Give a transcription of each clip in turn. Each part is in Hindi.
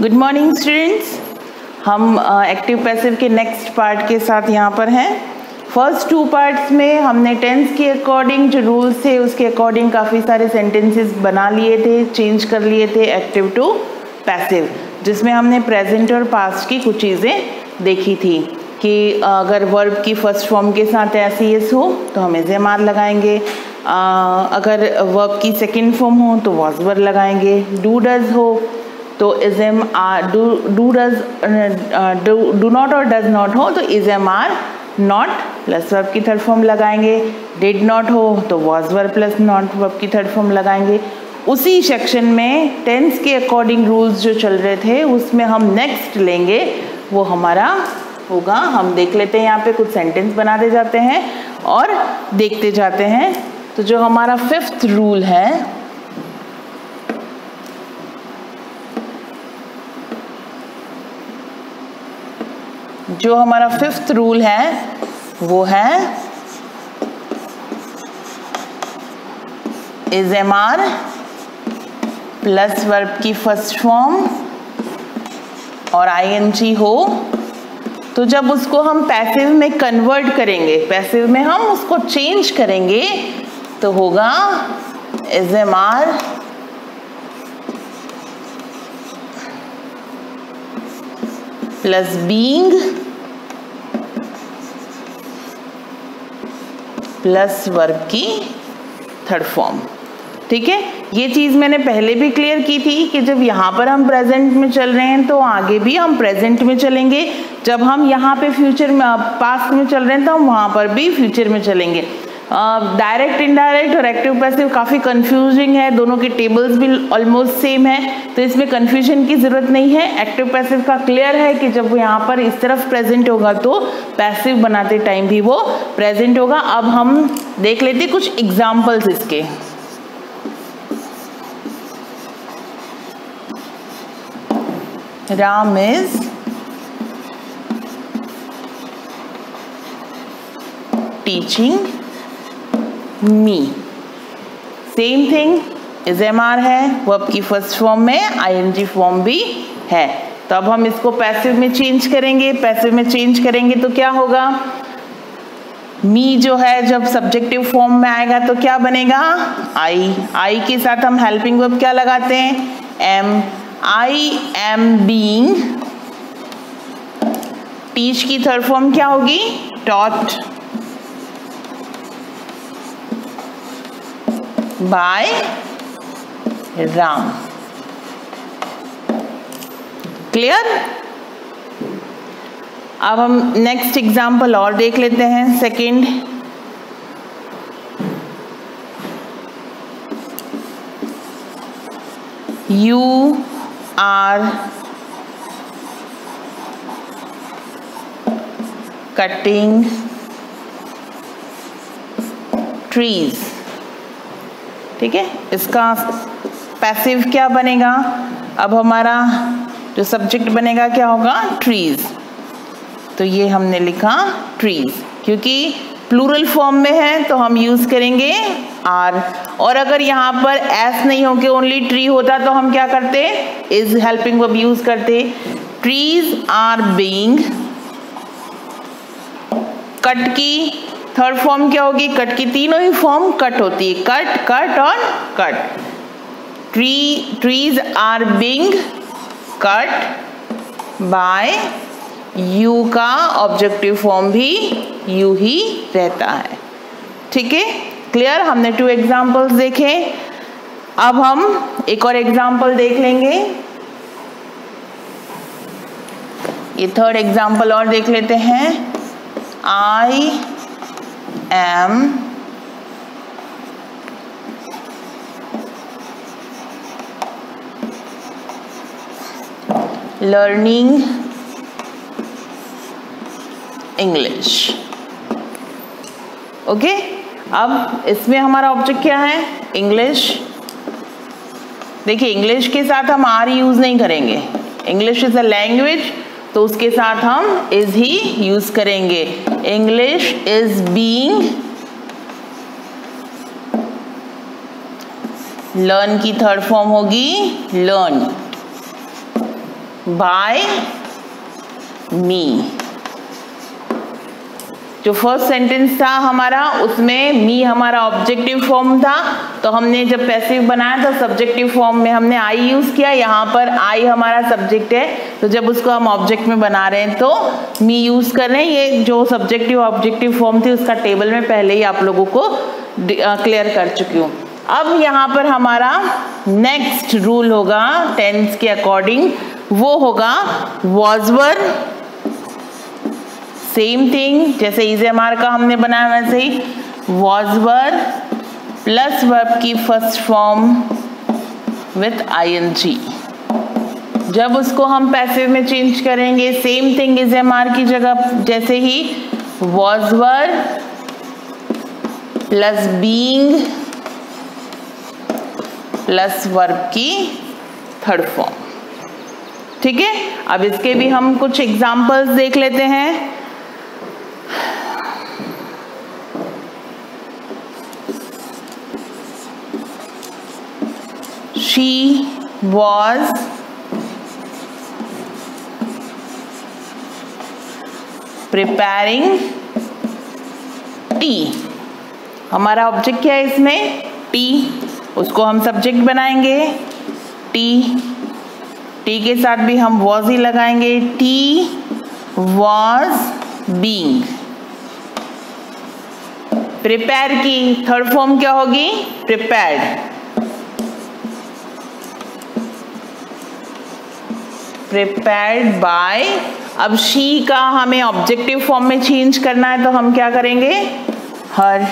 Good morning students. हम एक्टिव पैसिव के नेक्स्ट पार्ट के साथ यहाँ पर हैं। फर्स्ट टू पार्ट्स में हमने टेंस के अकॉर्डिंग जो रूल्स थे उसके अकॉर्डिंग काफ़ी सारे सेंटेंसेस बना लिए थे, चेंज कर लिए थे एक्टिव टू पैसिव, जिसमें हमने प्रेजेंट और पास्ट की कुछ चीज़ें देखी थी कि अगर वर्ब की फर्स्ट फॉर्म के साथ एस हो तो हम इज एम आर लगाएंगे, अगर वर्ब की सेकेंड फॉर्म हो तो वॉज वर लगाएंगे, डू डज हो तो is am are, do not और डज नॉट हो तो is am are not plus verb की थर्ड फॉर्म लगाएंगे, डिड नॉट हो तो was were plus not verb की थर्ड फॉर्म लगाएंगे। उसी सेक्शन में टेंस के अकॉर्डिंग रूल्स जो चल रहे थे उसमें हम नेक्स्ट लेंगे, वो हमारा होगा, हम देख लेते हैं, यहाँ पे कुछ सेंटेंस बनाते जाते हैं और देखते जाते हैं। तो जो हमारा फिफ्थ रूल है, जो हमारा फिफ्थ रूल है वो है is am are plus verb की फर्स्ट फॉर्म और आईएनजी हो तो जब उसको हम पैसिव में कन्वर्ट करेंगे, पैसिव में हम उसको चेंज करेंगे तो होगा is am are plus being plus verb की थर्ड फॉर्म। ठीक है, ये चीज़ मैंने पहले भी क्लियर की थी कि जब यहाँ पर हम प्रेजेंट में चल रहे हैं तो आगे भी हम प्रेजेंट में चलेंगे, जब हम यहाँ पे फ्यूचर में पास्ट में चल रहे हैं तो हम वहाँ पर भी फ्यूचर में चलेंगे। डायरेक्ट इनडायरेक्ट और एक्टिव पैसिव काफ़ी कंफ्यूजिंग है, दोनों के टेबल्स भी ऑलमोस्ट सेम है तो इसमें कंफ्यूजन की ज़रूरत नहीं है। एक्टिव पैसिव का क्लियर है कि जब वो यहाँ पर इस तरफ प्रेजेंट होगा तो पैसिव बनाते टाइम भी वो प्रेजेंट होगा। अब हम देख लेते हैं कुछ एग्जाम्पल्स इसके। Ram is teaching me, same thing is am are है, वर्ब की फर्स्ट फॉर्म में आईएनजी फॉर्म भी है। तो अब हम इसको पैसिव में चेंज करेंगे, पैसिव में चेंज करेंगे तो क्या होगा, मी जो है जब सब्जेक्टिव फॉर्म में आएगा तो क्या बनेगा, आई, आई के साथ हम हेल्पिंग वर्ब क्या लगाते हैं, am, I am being, teach की थर्ड फॉर्म क्या होगी, टॉट, बाय राम। क्लियर। अब हम नेक्स्ट एग्जाम्पल और देख लेते हैं, second. You are cutting trees. ठीक है, इसका पैसिव क्या बनेगा, अब हमारा जो सब्जेक्ट बनेगा क्या होगा, ट्रीज। तो ये हमने लिखा ट्रीज, क्योंकि प्लूरल फॉर्म में है तो हम यूज करेंगे आर, और अगर यहाँ पर एस नहीं हो के ओनली ट्री होता तो हम क्या करते, इज हेल्पिंग वर्ब यूज करते। ट्रीज आर बीइंग, कट की थर्ड फॉर्म क्या होगी, कट की तीनों ही फॉर्म कट होती है, कट, कट और cut. Trees are being cut by, you का ऑब्जेक्टिव फॉर्म भी यू ही रहता है। ठीक है, क्लियर। हमने 2 एग्जाम्पल्स देखे, अब हम एक और एग्जाम्पल देख लेंगे, ये थर्ड एग्जाम्पल और देख लेते हैं। आई am learning English। ओके, अब इसमें हमारा ऑब्जेक्ट क्या है, इंग्लिश। देखिए, इंग्लिश के साथ हम आर यूज नहीं करेंगे, इंग्लिश इज अ लैंग्वेज तो उसके साथ हम इज ही यूज करेंगे। इंग्लिश इज बीइंग, लर्न की थर्ड फॉर्म होगी लर्न। बाय मी। जो फर्स्ट सेंटेंस था हमारा उसमें मी हमारा ऑब्जेक्टिव फॉर्म था, तो हमने जब पैसिव बनाया तो सब्जेक्टिव फॉर्म में हमने आई यूज किया। यहाँ पर आई हमारा सब्जेक्ट है, तो जब उसको हम ऑब्जेक्ट में बना रहे हैं तो मी यूज कर रहे हैं। ये जो सब्जेक्टिव ऑब्जेक्टिव फॉर्म थी उसका टेबल में पहले ही आप लोगों को क्लियर कर चुकी हूँ। अब यहाँ पर हमारा नेक्स्ट रूल होगा टेंस के अकॉर्डिंग, वो होगा वॉज वर। सेम थिंग जैसे इज़-एम-आर का हमने बनाया वैसे he was were plus verb की फर्स्ट फॉर्म विथ आईएनजी। जब उसको हम पैसिव में चेंज करेंगे सेम थिंग इज़-एम-आर की जगह जैसे he was were plus being plus verb की थर्ड फॉर्म। ठीक है, अब इसके भी हम कुछ एग्जाम्पल्स देख लेते हैं। She was preparing tea। हमारा ऑब्जेक्ट क्या है इसमें? टी। उसको हम सब्जेक्ट बनाएंगे टी। टी के साथ भी हम वॉज ही लगाएंगे। T was being. प्रिपेयर की थर्ड फॉर्म क्या होगी? प्रिपेयर्ड। Prepared by. अब शी का हमें ऑब्जेक्टिव फॉर्म में चेंज करना है तो हम क्या करेंगे? हर।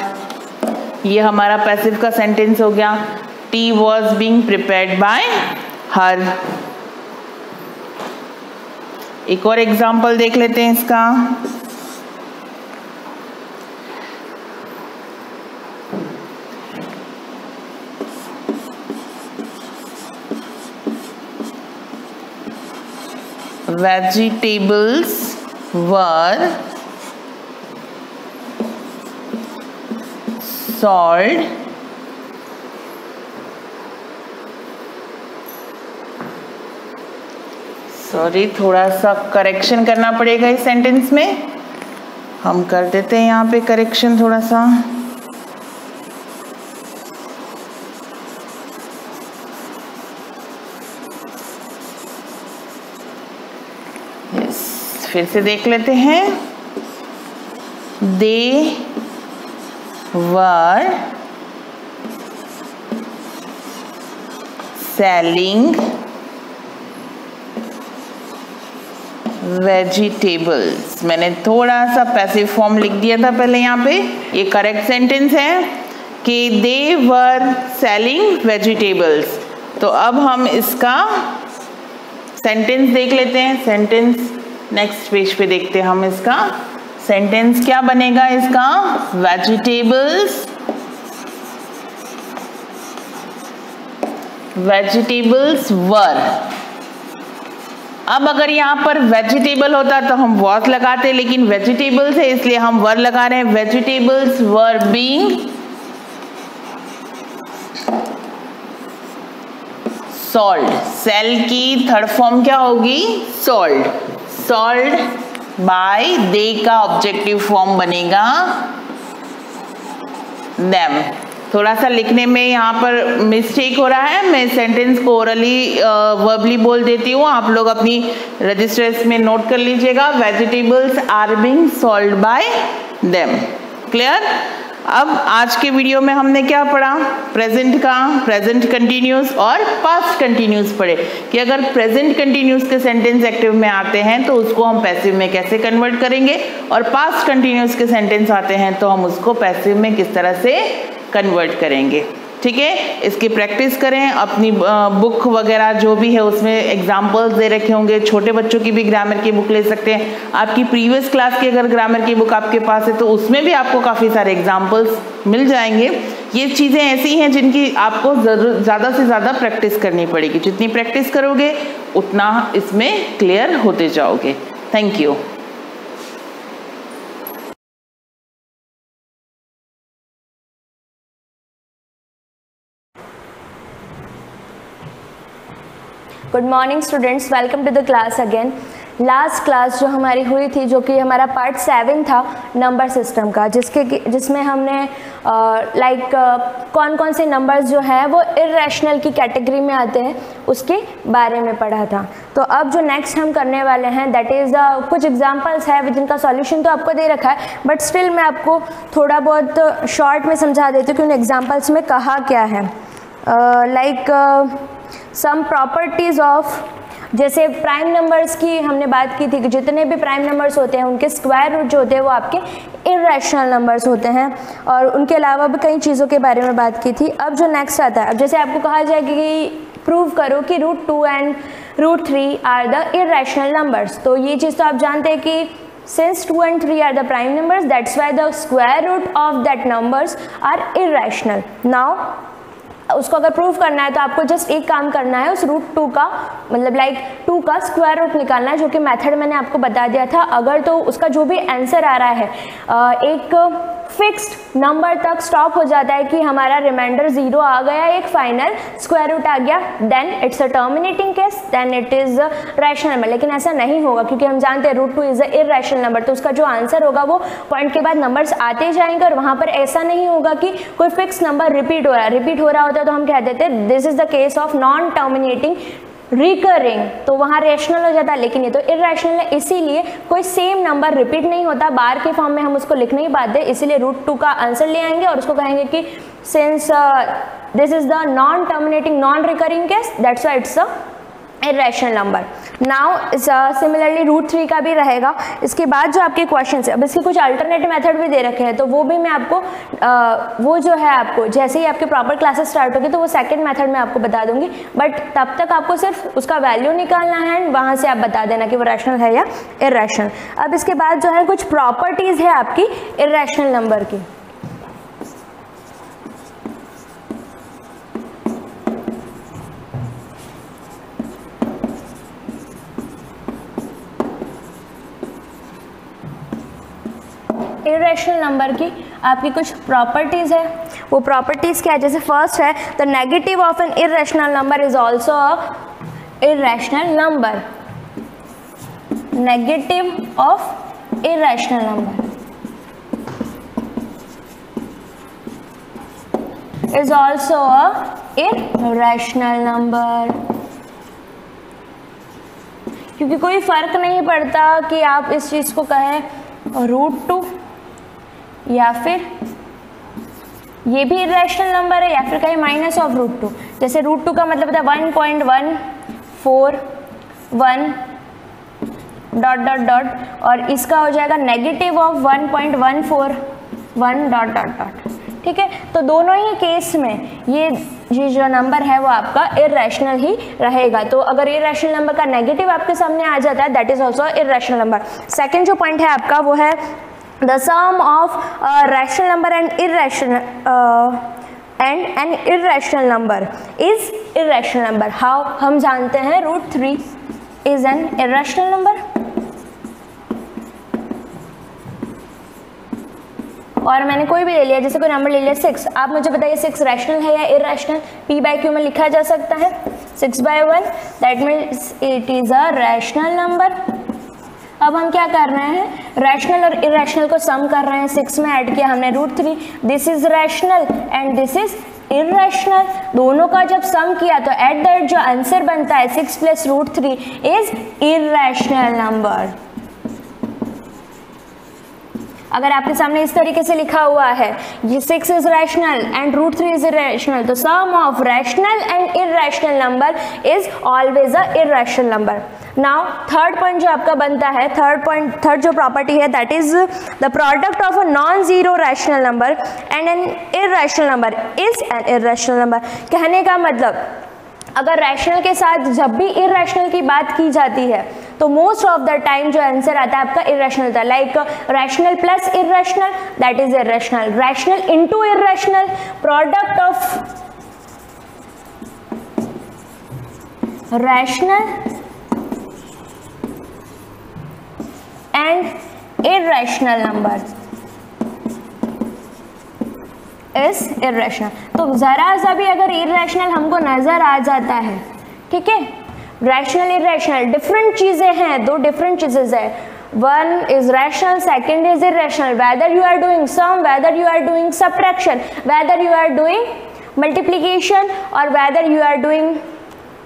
ये हमारा पैसिव का सेंटेंस हो गया। T was being prepared by हर। एक और एग्जाम्पल देख लेते हैं इसका। Vegetables were sold सॉरी, थोड़ा सा करेक्शन करना पड़ेगा इस सेंटेंस में। हम कर देते हैं यहाँ पे करेक्शन थोड़ा सा। फिर से देख लेते हैं। दे वर सेलिंग वेजिटेबल्स। मैंने थोड़ा सा पैसिव फॉर्म लिख दिया था पहले यहाँ पे। ये करेक्ट सेंटेंस है कि दे वर सेलिंग वेजिटेबल्स। तो अब हम इसका सेंटेंस देख लेते हैं। सेंटेंस नेक्स्ट पेज पे देखते हैं हम इसका सेंटेंस क्या बनेगा इसका। वेजिटेबल्स वर। अब अगर यहाँ पर वेजिटेबल होता तो हम वॉज लगाते, लेकिन वेजिटेबल्स है इसलिए हम वर लगा रहे हैं। Vegetables were being sold. Sell की थर्ड फॉर्म क्या होगी? सोल्ड। सोल्ड बाय दे का ऑब्जेक्टिव फॉर्म बनेगा देम। थोड़ा सा लिखने में यहाँ पर मिस्टेक हो रहा है। मैं सेंटेंस को ओरली वर्बली बोल देती हूँ, आप लोग अपनी रजिस्टर्स में नोट कर लीजिएगा। Vegetables are being sold by them. Clear? अब आज के वीडियो में हमने क्या पढ़ा? प्रेजेंट का, प्रेजेंट कंटिन्यूस और पास्ट कंटिन्यूस पढ़े कि अगर प्रेजेंट कंटिन्यूस के सेंटेंस एक्टिव में आते हैं तो उसको हम पैसिव में कैसे कन्वर्ट करेंगे, और पास्ट कंटिन्यूस के सेंटेंस आते हैं तो हम उसको पैसिव में किस तरह से कन्वर्ट करेंगे। ठीक है, इसकी प्रैक्टिस करें। अपनी बुक वगैरह जो भी है उसमें एग्जाम्पल्स दे रखे होंगे। छोटे बच्चों की भी ग्रामर की बुक ले सकते हैं। आपकी प्रीवियस क्लास की अगर ग्रामर की बुक आपके पास है तो उसमें भी आपको काफ़ी सारे एग्जाम्पल्स मिल जाएंगे। ये चीज़ें ऐसी हैं जिनकी आपको ज़्यादा से ज़्यादा प्रैक्टिस करनी पड़ेगी। जितनी प्रैक्टिस करोगे उतना इसमें क्लियर होते जाओगे। Thank you. Good morning students, welcome to the class again. Last class जो हमारी हुई थी, जो कि हमारा पार्ट 7 था नंबर सिस्टम का, जिसमें हमने कौन कौन से नंबर्स जो हैं वो इर्रेशनल की कैटेगरी में आते हैं उसके बारे में पढ़ा था। तो अब जो नेक्स्ट हम करने वाले हैं दैट इज़ कुछ एग्जांपल्स है जिनका सॉल्यूशन तो आपको दे रखा है, बट स्टिल मैं आपको थोड़ा बहुत शॉर्ट में समझा देती हूँ कि उन एग्जांपल्स में कहा क्या है। सम प्रॉपर्टीज़ ऑफ, जैसे प्राइम नंबर्स की हमने बात की थी कि जितने भी प्राइम नंबर्स होते हैं उनके स्क्वायर रूट जो होते हैं वो आपके इर्रेशनल नंबर्स होते हैं, और उनके अलावा भी कई चीज़ों के बारे में बात की थी। अब जो नेक्स्ट आता है, अब जैसे आपको कहा जाएगा कि प्रूव करो कि √2 and √3 are the irrational numbers, तो ये चीज़ तो आप जानते हैं कि since 2 and 3 are the prime numbers, that's why the square root of that numbers are irrational. Now उसको अगर प्रूव करना है तो आपको जस्ट एक काम करना है, उस √2 का मतलब 2 का स्क्वायर रूट निकालना है, जो कि मेथड मैंने आपको बता दिया था। अगर तो उसका जो भी आंसर आ रहा है एक फिक्स्ड नंबर तक स्टॉप हो जाता है कि हमारा रिमाइंडर 0 आ गया, एक फाइनल स्क्वायर रूट आ गया, then it's a terminating case, then it is rational number. लेकिन ऐसा नहीं होगा क्योंकि हम जानते हैं √2 इज़ अ इर्रेशनल नंबर, तो उसका जो आंसर होगा वो पॉइंट के बाद नंबर्स आते जाएंगे, और वहाँ पर ऐसा नहीं होगा कि कोई फिक्स नंबर रिपीट हो रहा होता है तो हम कह देते हैं this is the case of non terminating recurring, तो वहाँ रेशनल हो जाता है। लेकिन ये तो इर्रेशनल है, इसीलिए कोई सेम नंबर रिपीट नहीं होता, बार के फॉर्म में हम उसको लिख नहीं पाते, इसीलिए √2 का आंसर ले आएंगे और उसको कहेंगे कि since this is the non terminating non recurring case, that's why it's a irrational number. Now similarly √3 का भी रहेगा। इसके बाद जो आपके क्वेश्चन है, अब इसके कुछ अल्टरनेट मेथड भी दे रखे हैं, तो वो भी मैं आपको वो जो है आपको जैसे ही आपके प्रॉपर क्लासेस स्टार्ट होगी तो वो सेकंड मेथड में आपको बता दूंगी, बट तब तक आपको सिर्फ उसका वैल्यू निकालना है एंड वहाँ से आप बता देना कि वो रैशनल है या इर्रेशनल। अब इसके बाद जो है कुछ प्रॉपर्टीज़ है आपकी इर्रेशनल नंबर की। इर्रेशनल नंबर की आपकी कुछ प्रॉपर्टीज़ है, वो प्रॉपर्टीज़ क्या है? जैसे फर्स्ट है the negative of N irrational number is also a irrational number. Negative of irrational number is also a irrational number, क्योंकि कोई फर्क नहीं पड़ता कि आप इस चीज़ को कहें √2 या फिर ये भी इर्रेशनल नंबर है या फिर कहीं माइनस ऑफ √2। जैसे √2 का मतलब होता है 1.141 ... और इसका हो जाएगा नेगेटिव ऑफ 1.141 ... ठीक है, तो दोनों ही केस में ये जो नंबर है वो आपका इर्रेशनल ही रहेगा। तो अगर इर्रेशनल नंबर का नेगेटिव आपके सामने आ जाता है that is also irrational number. Second जो पॉइंट है आपका वो है the sum of rational number and an irrational number is irrational number. How? हम जानते हैं √3 इज एन इर्रेशनल नंबर, और मैंने कोई भी ले लिया, जैसे कोई नंबर ले लिया 6, आप मुझे बताइए 6 रैशनल है या इर्रेशनल? p/q में लिखा जा सकता है 6/1, that means it is a rational number. अब हम क्या कर रहे हैं, रैशनल और इर्रेशनल को सम कर रहे हैं, 6 में ऐड किया हमने √3, this is rational and this is irrational. दोनों का जब सम किया तो एट द एंड जो आंसर बनता है 6 + √3 इज इर्रेशनल नंबर। अगर आपके सामने इस तरीके से लिखा हुआ है ये 6 is rational and √3 is irrational, तो sum of rational and irrational number is always a irrational number. Now third point जो आपका बनता है, थर्ड जो प्रॉपर्टी है that is the product of a non zero rational number and an irrational number is an irrational number. कहने का मतलब अगर रैशनल के साथ जब भी इर्रेशनल की बात की जाती है तो मोस्ट ऑफ द टाइम जो आंसर आता है आपका इर्रेशनल होता है, like rational plus irrational that is irrational, rational into irrational, product of rational and irrational number is irrational. तो जरा सा भी अगर इर्रेशनल हमको नजर आ जाता है, ठीक है, रैशनल इरेशनल डिफरेंट चीज़ें हैं, दो डिफरेंट चीज़ें हैं. One is rational, second is irrational. Whether you are doing sum, whether you are doing subtraction, whether you are doing multiplication or whether you are doing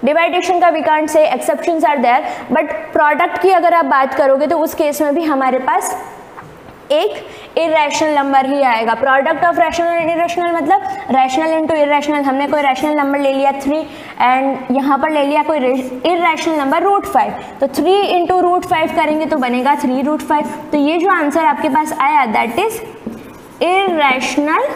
division का we can't say, exceptions are there. But product की अगर आप बात करोगे तो उस केस में भी हमारे पास एक इरेशनल नंबर ही आएगा. Product of rational and irrational मतलब रैशनल इंटू इरेशनल. हमने कोई रैशनल नंबर ले लिया 3 एंड यहाँ पर ले लिया कोई इरेशनल नंबर √5, तो 3 इंटू √5 करेंगे तो बनेगा 3√5. तो ये जो आंसर आपके पास आया दैट इज इरेशनल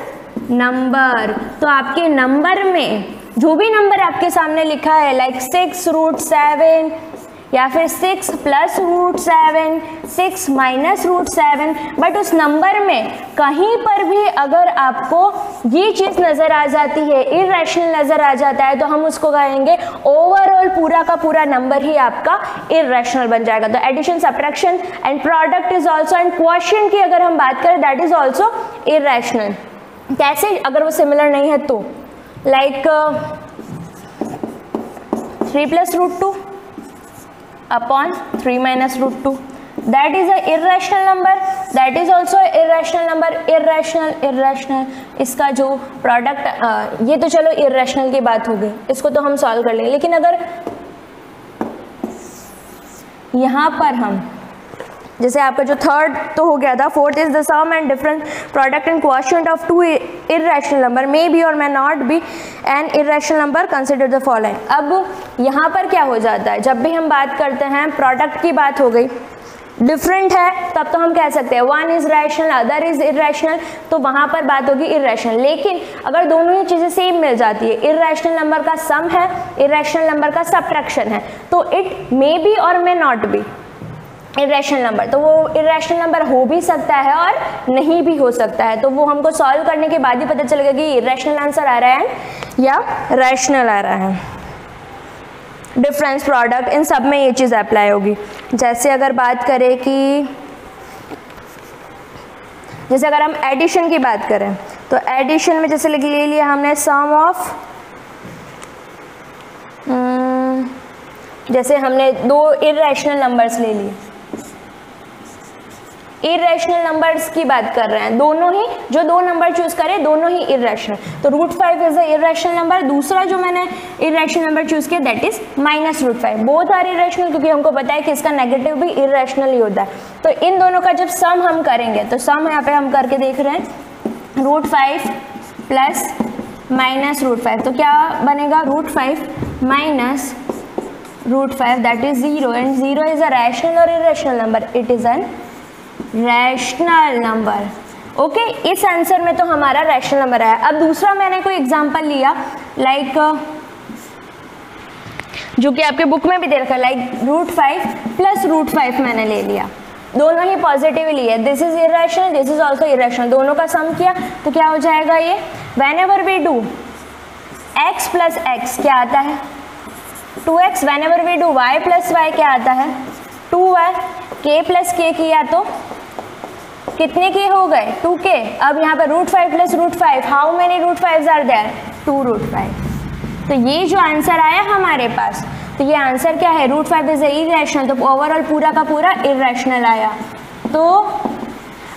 नंबर. तो आपके नंबर में जो भी नंबर आपके सामने लिखा है लाइक 6√7 या फिर 6 + √7, 6 - √7, बट उस नंबर में कहीं पर भी अगर आपको ये चीज़ नज़र आ जाती है, इरेशनल नज़र आ जाता है, तो हम उसको कहेंगे ओवरऑल पूरा का पूरा नंबर ही आपका इरेशनल बन जाएगा. तो addition, subtraction and product is also, and quotient की अगर हम बात करें दैट इज ऑल्सो इरेशनल. कैसे? अगर वो सिमिलर नहीं है तो like 3 + √2 upon 3 - √2, that is a irrational number, that is also a irrational number. irrational इसका जो प्रोडक्ट, ये तो चलो irrational की बात हो गई, इसको तो हम सॉल्व कर लेंगे. लेकिन अगर यहाँ पर हम जैसे आपका जो थर्ड तो हो गया था, fourth is the sum and difference product and quotient of two irrational number may be और may not be an irrational number, consider the following. अब यहाँ पर क्या हो जाता है, जब भी हम बात करते हैं प्रोडक्ट की बात हो गई, डिफरेंट है तब तो हम कह सकते हैं one is rational other is irrational, तो वहाँ पर बात होगी इरेशनल. लेकिन अगर दोनों ही चीज़ें सेम मिल जाती है, इरेशनल नंबर का सम है, इरेशनल नंबर का सब्ट्रैक्शन है, तो इट मे बी और may not B irrational number. तो वो इरेशनल नंबर हो भी सकता है और नहीं भी हो सकता है. तो वो हमको सॉल्व करने के बाद ही पता चलेगा कि इरेशनल आंसर आ रहा है या रैशनल आ रहा है. डिफरेंस, प्रोडक्ट, इन सब में ये चीज़ अप्लाई होगी. जैसे अगर बात करें कि जैसे अगर हम एडिशन की बात करें तो एडिशन में जैसे ले लिया हमने सम ऑफ, जैसे हमने दो इरेशनल नंबर्स ले लिए, इरेशनल नंबर्स की बात कर रहे हैं, दोनों ही जो दो नंबर चूज करें दोनों ही इरेशनल. तो √5 इज अ इरेशनल नंबर. दूसरा जो मैंने इरेशनल नंबर चूज किया that is -√5. Both are irrational क्योंकि हमको पता है कि इसका नेगेटिव भी इरेशनल ही होता है. तो इन दोनों का जब सम हम करेंगे तो सम यहाँ पे हम करके देख रहे हैं √5 प्लस -√5, तो क्या बनेगा √5 minus √5 that is 0 and 0 is a rational और irrational number. It is an rational number. Okay, इस आंसर में तो हमारा रैशनल नंबर आया. अब दूसरा मैंने कोई एग्जांपल लिया लाइक जो कि आपके बुक में भी दे रखा है, लाइक √5 प्लस √5 मैंने ले लिया, दोनों ही पॉजिटिव लिए. This is irrational, this is also irrational. दोनों का सम किया तो क्या हो जाएगा ये, whenever we do x plus x क्या आता है 2x, whenever we do y plus y क्या आता है 2y, k प्लस k किया तो कितने के हो गए 2k. अब यहाँ पर √5 plus √5, how many √5s are there 2√5. तो ये जो आंसर आया हमारे पास, तो ये आंसर क्या है, √5 इज इरेशनल. तो ओवरऑल पूरा का पूरा इरेशनल आया. तो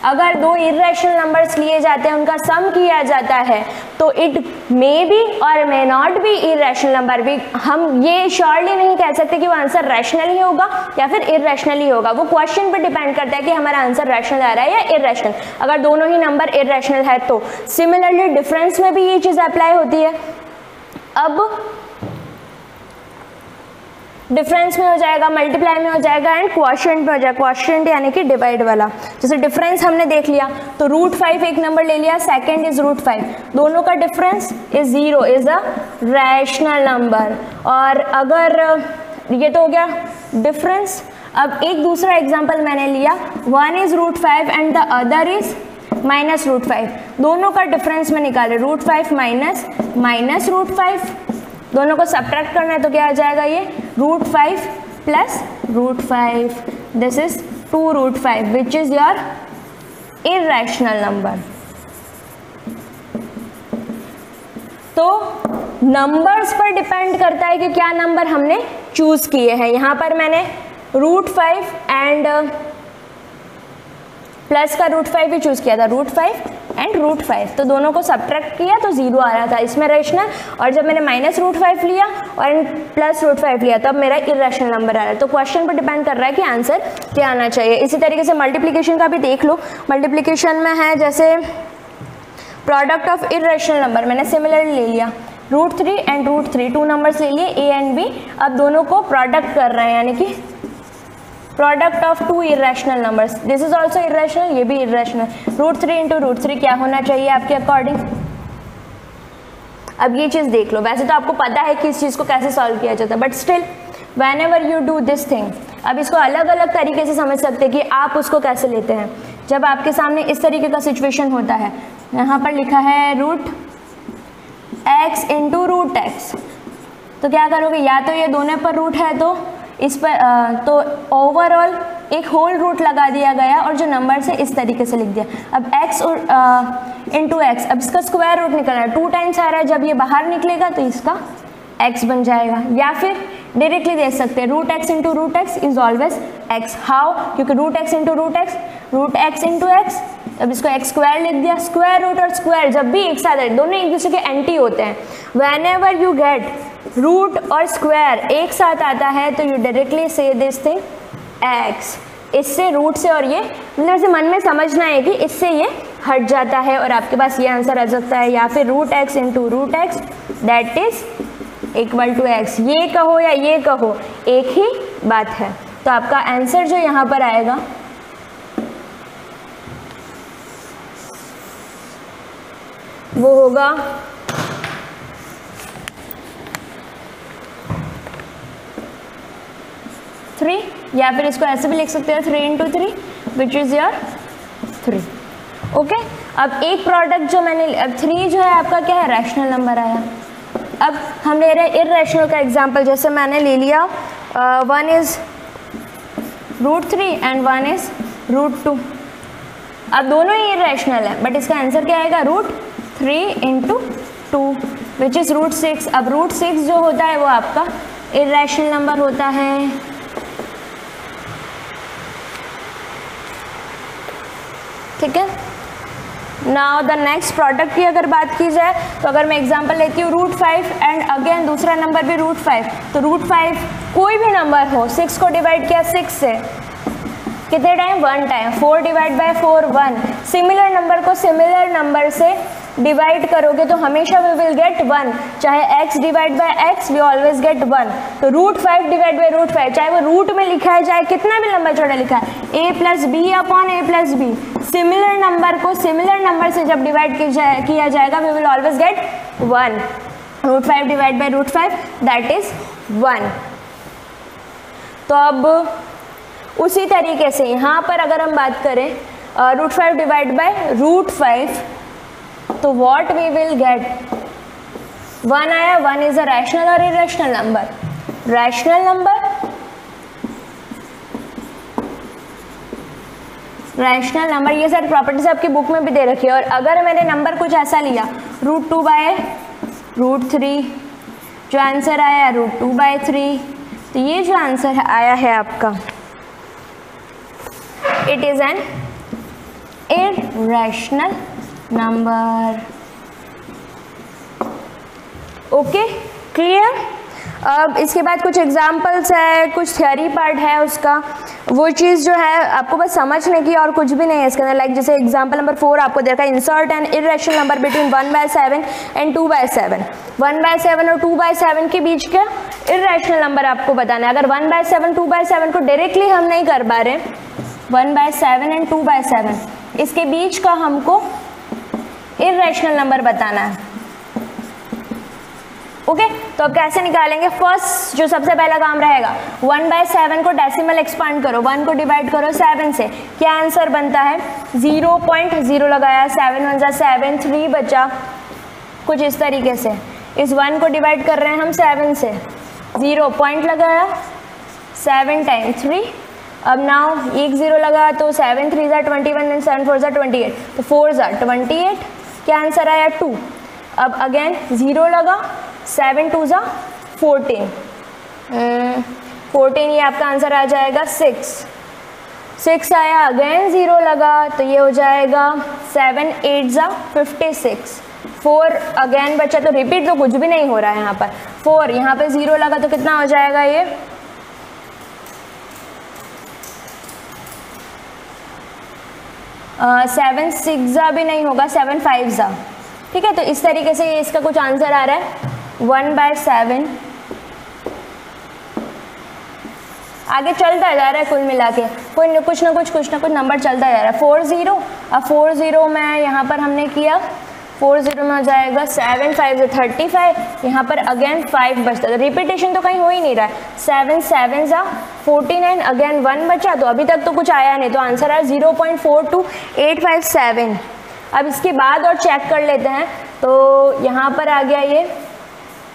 अगर दो इरेशनल नंबर्स लिए जाते हैं, उनका सम किया जाता है, तो इट मे बी और may not B irrational number. भी हम ये श्योरली नहीं कह सकते कि वो आंसर रैशनल ही होगा या फिर इरेशनल ही होगा. वो क्वेश्चन पर डिपेंड करता है कि हमारा आंसर रैशनल आ रहा है या इरेशनल. अगर दोनों ही नंबर इरेशनल है तो सिमिलरली डिफरेंस में भी ये चीज़ अप्लाई होती है. अब डिफरेंस में हो जाएगा, मल्टीप्लाई में हो जाएगा एंड क्वोशिएंट में हो जाएगा. क्वोशिएंट यानी कि डिवाइड वाला. जैसे डिफरेंस हमने देख लिया तो √5 एक नंबर ले लिया, सेकंड इज √5, दोनों का difference is 0, is a rational number. और अगर ये तो हो गया डिफरेंस. अब एक दूसरा एग्जांपल मैंने लिया, one is √5 and the other is -√5. दोनों का डिफरेंस में निकाले √5 माइनस -√5, दोनों को सब्ट्रैक्ट करना है तो क्या आ जाएगा ये √5 plus √5. This is 2√5 which is your irrational number. तो नंबर्स पर डिपेंड करता है कि क्या नंबर हमने चूज किए हैं। यहाँ पर मैंने √5 एंड प्लस का √5 भी चूज किया था, √5 एंड √5, तो दोनों को सब्ट्रैक्ट किया तो 0 आ रहा था इसमें रेशनल, और जब मैंने -√5 लिया और प्लस √5 लिया तब मेरा इरेशनल नंबर आ रहा है। तो क्वेश्चन पर डिपेंड कर रहा है कि आंसर क्या आना चाहिए। इसी तरीके से मल्टीप्लिकेशन का भी देख लो। मल्टीप्लिकेशन में है जैसे प्रोडक्ट ऑफ इरेशनल नंबर, मैंने सिमिलरली ले लिया √3 एंड √3, 2 नंबर्स ले लिए A एंड B, अब दोनों को प्रोडक्ट कर रहे हैं, यानी कि product of 2 irrational numbers, this is also irrational, ये भी इरेशनल। √3 इंटू √3 क्या होना चाहिए आपके अकॉर्डिंग? अब ये चीज़ देख लो, वैसे तो आपको पता है कि इस चीज़ को कैसे सॉल्व किया जाता है, but still van ever you do this thing, अब इसको अलग अलग तरीके से समझ सकते हैं कि आप उसको कैसे लेते हैं। जब आपके सामने इस तरीके का सिचुएशन होता है, यहाँ पर लिखा है √x इंटू √x, तो क्या करोगे, या तो ये दोनों पर रूट है तो इस पर तो ओवरऑल एक होल रूट लगा दिया गया और जो नंबर से इस तरीके से लिख दिया। अब x इंटू एक्स, अब इसका स्क्वायर रूट निकलना है, 2 टाइम्स आ रहा है, जब ये बाहर निकलेगा तो इसका x बन जाएगा। या फिर डायरेक्टली देख सकते हैं √x into √x is always x। How? क्योंकि √x into √x into x, अब इसको x स्क्वायर लिख दिया। स्क्वायर रूट और स्क्वायर जब भी एक साथ है, दोनों एक दूसरे के एंटी होते हैं। Whenever you get root और स्क्वायर एक साथ आता है तो you directly say this thing x, इससे रूट से, और ये मतलब ऐसे मन में समझना है कि इससे ये हट जाता है और आपके पास ये आंसर आ सकता है। या फिर √x into √x that is equal to x, ये कहो या ये कहो एक ही बात है। तो आपका आंसर जो यहाँ पर आएगा वो होगा थ्री, या फिर इसको ऐसे भी लिख सकते हैं 3 into 3 which is your 3। Okay, अब एक प्रोडक्ट जो मैंने, अब 3 जो है आपका क्या है, रैशनल नंबर आया। अब हम ले रहे हैं इररेशनल का एग्जांपल, जैसे मैंने ले लिया 1 इज √3 एंड 1 इज √2। अब दोनों ही इररेशनल है, बट इसका आंसर क्या आएगा, √3 इंटू 2 विच इज √6। अब √6 जो होता है वो आपका इररेशनल नंबर होता है। ठीक है, नाउ द नेक्स्ट प्रोडक्ट की अगर बात की जाए तो अगर मैं एग्जांपल लेती हूँ √5 एंड अगेन दूसरा नंबर भी √5, तो √5 कोई भी नंबर हो, 6 को डिवाइड किया 6 से कितने time, 1 time, 4 divide by 4 1। Similar number को सिमिलर नंबर से डिवाइड करोगे तो हमेशा वी विल गेट 1, चाहे x divide by x we always get 1। तो √5 डिवाइड बाय √5, चाहे वो रूट में लिखा है चाहे कितना भी लंबा छोटा लिखा है, a plus b upon a plus b, similar number को सिमिलर नंबर से जब डिवाइड किया जाएगा we will always get 1। √5 divide by √5 that is 1। तो अब उसी तरीके से यहाँ पर अगर हम बात करें √5 डिवाइड बाय √5, तो व्हाट वी विल गेट, 1 आया। 1 इज अ रैशनल और irrational number. Rational number, rational number, ये सारी प्रॉपर्टीज आपकी बुक में भी दे रखी है। और अगर मैंने नंबर कुछ ऐसा लिया √2 बाय √3, जो आंसर आया √2/3, तो ये जो आंसर आया है आपका it is N irrational number. Okay, clear. अब इसके बाद कुछ एग्जाम्पल्स है, कुछ थियोरी पार्ट है उसका, वो चीज़ जो है आपको बस समझने की और कुछ भी नहीं है इसके अंदर। लाइक जैसे एग्जाम्पल नंबर 4 आपको देखा, insert an irrational number between 1/7 and 2/7। 1/7 और 2/7 के बीच का इररेशनल नंबर आपको बताना है। अगर 1/7 2/7 को डायरेक्टली हम नहीं कर पा रहे, 1/7 एंड 2/7 इसके बीच का हमको इररेशनल नंबर बताना है। ओके, तो अब कैसे निकालेंगे, फर्स्ट जो सबसे पहला काम रहेगा 1/7 को डेसिमल एक्सपांड करो, 1 को डिवाइड करो 7 से, क्या आंसर बनता है 0.0 लगाया, 7 1 जा 7, 3 बचा, कुछ इस तरीके से। इस 1 को डिवाइड कर रहे हैं हम 7 से, 0 पॉइंट लगाया, 7 टाइम्स 3, अब नाउ एक 0 लगा तो 7 3 जा 21 एंड 7 4 जा 28, तो 4 जा 28, क्या आंसर आया 2। अब अगेन 0 लगा, 7 2 ज़ा 14, 14 ये आपका आंसर आ जाएगा 6 आया, अगेन 0 लगा तो ये हो जाएगा 7 8 ज़ा 56, 4 अगेन बचा तो रिपीट तो कुछ भी नहीं हो रहा है यहाँ पर, 4 यहाँ पे 0 लगा तो कितना हो जाएगा ये 7 6 ज़ा भी नहीं होगा, 7 5 ज़ा, ठीक है। तो इस तरीके से ये इसका कुछ आंसर आ रहा है 1/7। आगे चलता जा रहा है कुल मिला के, कोई कुछ ना कुछ नंबर चलता जा रहा है। 40, अब 40 में यहाँ पर हमने किया 40 में हो जाएगा 7 5 35, यहाँ पर अगेन 5 बचता है, रिपीटेशन तो कहीं हो ही नहीं रहा है। 7 7 ज़ा 49, अगेन 1 बचा तो अभी तक तो कुछ आया नहीं, तो आंसर है 0.42857। अब इसके बाद और चेक कर लेते हैं, तो यहाँ पर आ गया ये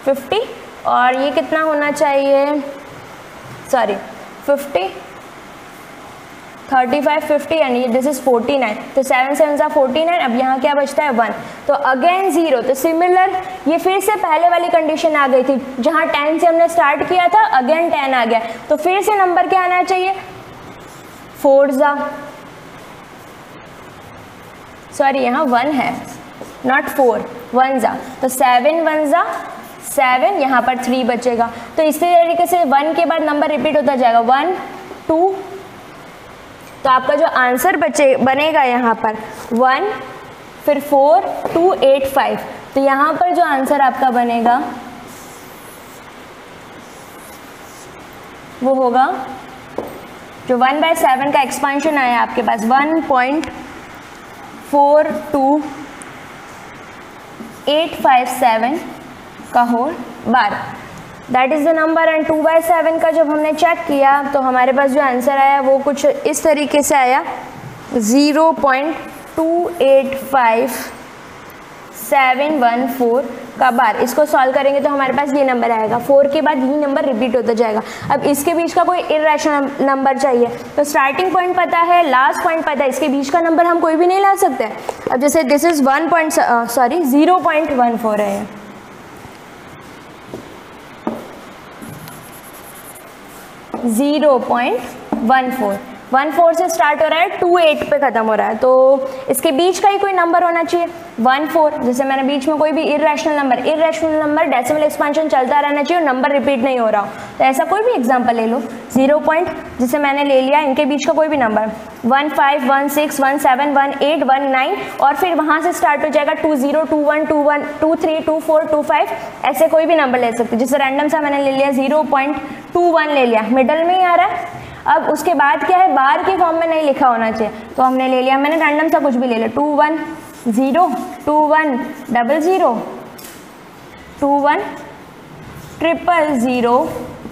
50 और ये कितना होना चाहिए, सॉरी 50 35 50 एंड दिस इज 49, तो 7 7 ज़ा 49। अब यहाँ क्या बचता है 1, तो अगेन 0, तो सिमिलर ये फिर से पहले वाली कंडीशन आ गई थी, जहाँ 10 से हमने स्टार्ट किया था अगेन 10 आ गया, तो फिर से नंबर क्या आना चाहिए 4 ज़ा, सॉरी यहाँ 1 है नॉट 4, 1 ज़ा, तो 7 1 ज़ा 7, यहाँ पर 3 बचेगा। तो इसी तरीके से 1 के बाद नंबर रिपीट होता जाएगा 1 2, तो आपका जो आंसर बनेगा यहाँ पर 1 फिर 4 2 8 5, तो यहाँ पर जो आंसर आपका बनेगा वो होगा जो 1/7 का एक्सपांशन आया आपके पास 1.42857 का whole bar, that is the number. And 2/7 का जब हमने चेक किया तो हमारे पास जो आंसर आया वो कुछ इस तरीके से आया 0.285714 का बार। इसको सॉल्व करेंगे तो हमारे पास ये नंबर आएगा, 4 के बाद ये नंबर रिपीट होता जाएगा। अब इसके बीच का कोई इर्रेशनल नंबर चाहिए, तो स्टार्टिंग पॉइंट पता है, लास्ट पॉइंट पता है, इसके बीच का नंबर हम कोई भी नहीं ला सकते। अब जैसे दिस इज 0.14 है, 0.14 से स्टार्ट हो रहा है, 28 पे ख़त्म हो रहा है, तो इसके बीच का ही कोई नंबर होना चाहिए 14। जैसे मैंने बीच में कोई भी इर्रेशनल नंबर डेसिमल एक्सपांशन चलता रहना चाहिए और नंबर रिपीट नहीं हो रहा हो, तो ऐसा कोई भी एग्जांपल ले लो। 0. जैसे मैंने ले लिया इनके बीच का कोई भी नंबर 1 5 1 6 1 7 1 8 1 9, और फिर वहाँ से स्टार्ट हो जाएगा 2 0 2 1 2 1 2 3 2 4 2 5, ऐसे कोई भी नंबर ले सकते। जैसे रैंडम सा मैंने ले लिया 0.21 ले लिया, मिडल में ही आ रहा है। अब उसके बाद क्या है, बार के फॉर्म में नहीं लिखा होना चाहिए, तो हमने ले लिया, मैंने रैंडम सा कुछ भी ले लिया 2 1 0 2 1 0 0 2 1 0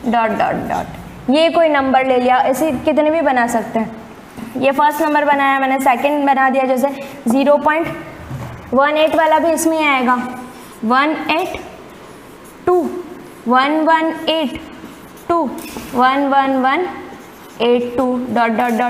0 ... ये कोई नंबर ले लिया, ऐसे कितने भी बना सकते हैं। ये फर्स्ट नंबर बनाया मैंने, सेकंड बना दिया, जैसे 0.18 वाला भी इसमें आएगा 182 118 11182 ...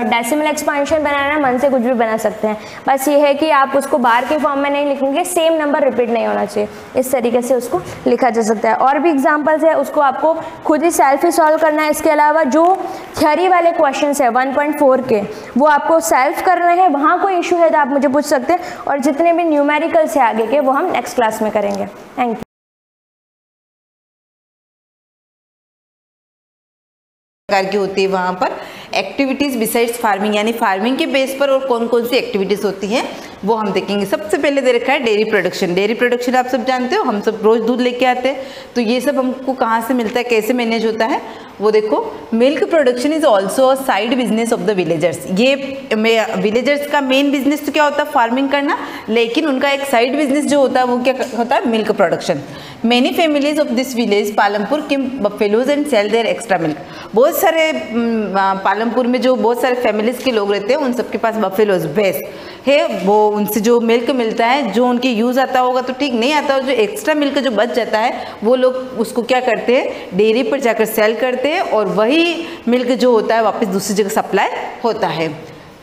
डेसिमल एक्सपांशन बनाना मन से कुछ भी बना सकते हैं, बस ये है कि आप उसको बार के फॉर्म में नहीं लिखेंगे, सेम नंबर रिपीट नहीं होना चाहिए, इस तरीके से उसको लिखा जा सकता है। और भी एग्जांपल्स है, उसको आपको खुद ही सेल्फ ही सॉल्व करना है। इसके अलावा जो थ्योरी वाले क्वेश्चंस है 1.4 के, वो आपको सेल्फ करना है, वहाँ कोई इशू है तो आप मुझे पूछ सकते हैं, और जितने भी न्यूमेरिकल्स है आगे के वो हम नेक्स्ट क्लास में करेंगे। Thank you. प्रकार की होती है वहाँ पर एक्टिविटीज़ बिसाइड्स फार्मिंग, यानी फार्मिंग के बेस पर और कौन कौन सी एक्टिविटीज़ होती हैं वो हम देखेंगे। सबसे पहले दे रखा है डेयरी प्रोडक्शन। डेयरी प्रोडक्शन आप सब जानते हो, हम सब रोज़ दूध लेके आते हैं, तो ये सब हमको कहाँ से मिलता है, कैसे मैनेज होता है वो देखो। Milk production is also a side business of the villagers. ये विलेजर्स का मेन बिजनेस तो क्या होता है, फार्मिंग करना, लेकिन उनका एक साइड बिजनेस जो होता है वो क्या होता है, milk production. Many families of this village Palampur keep buffaloes and sell their extra milk. बहुत सारे पालमपुर में जो बहुत सारे फैमिलीज के लोग रहते हैं, उन सबके पास बफेलोज भैंस है, वो उनसे जो मिल्क मिलता है, जो उनके यूज़ आता होगा तो ठीक, नहीं आता, और जो एक्स्ट्रा मिल्क जो बच जाता है वो लोग उसको क्या करते हैं, डेयरी पर जाकर सेल करते हैं, और वही मिल्क जो होता है वापस दूसरी जगह सप्लाई होता है।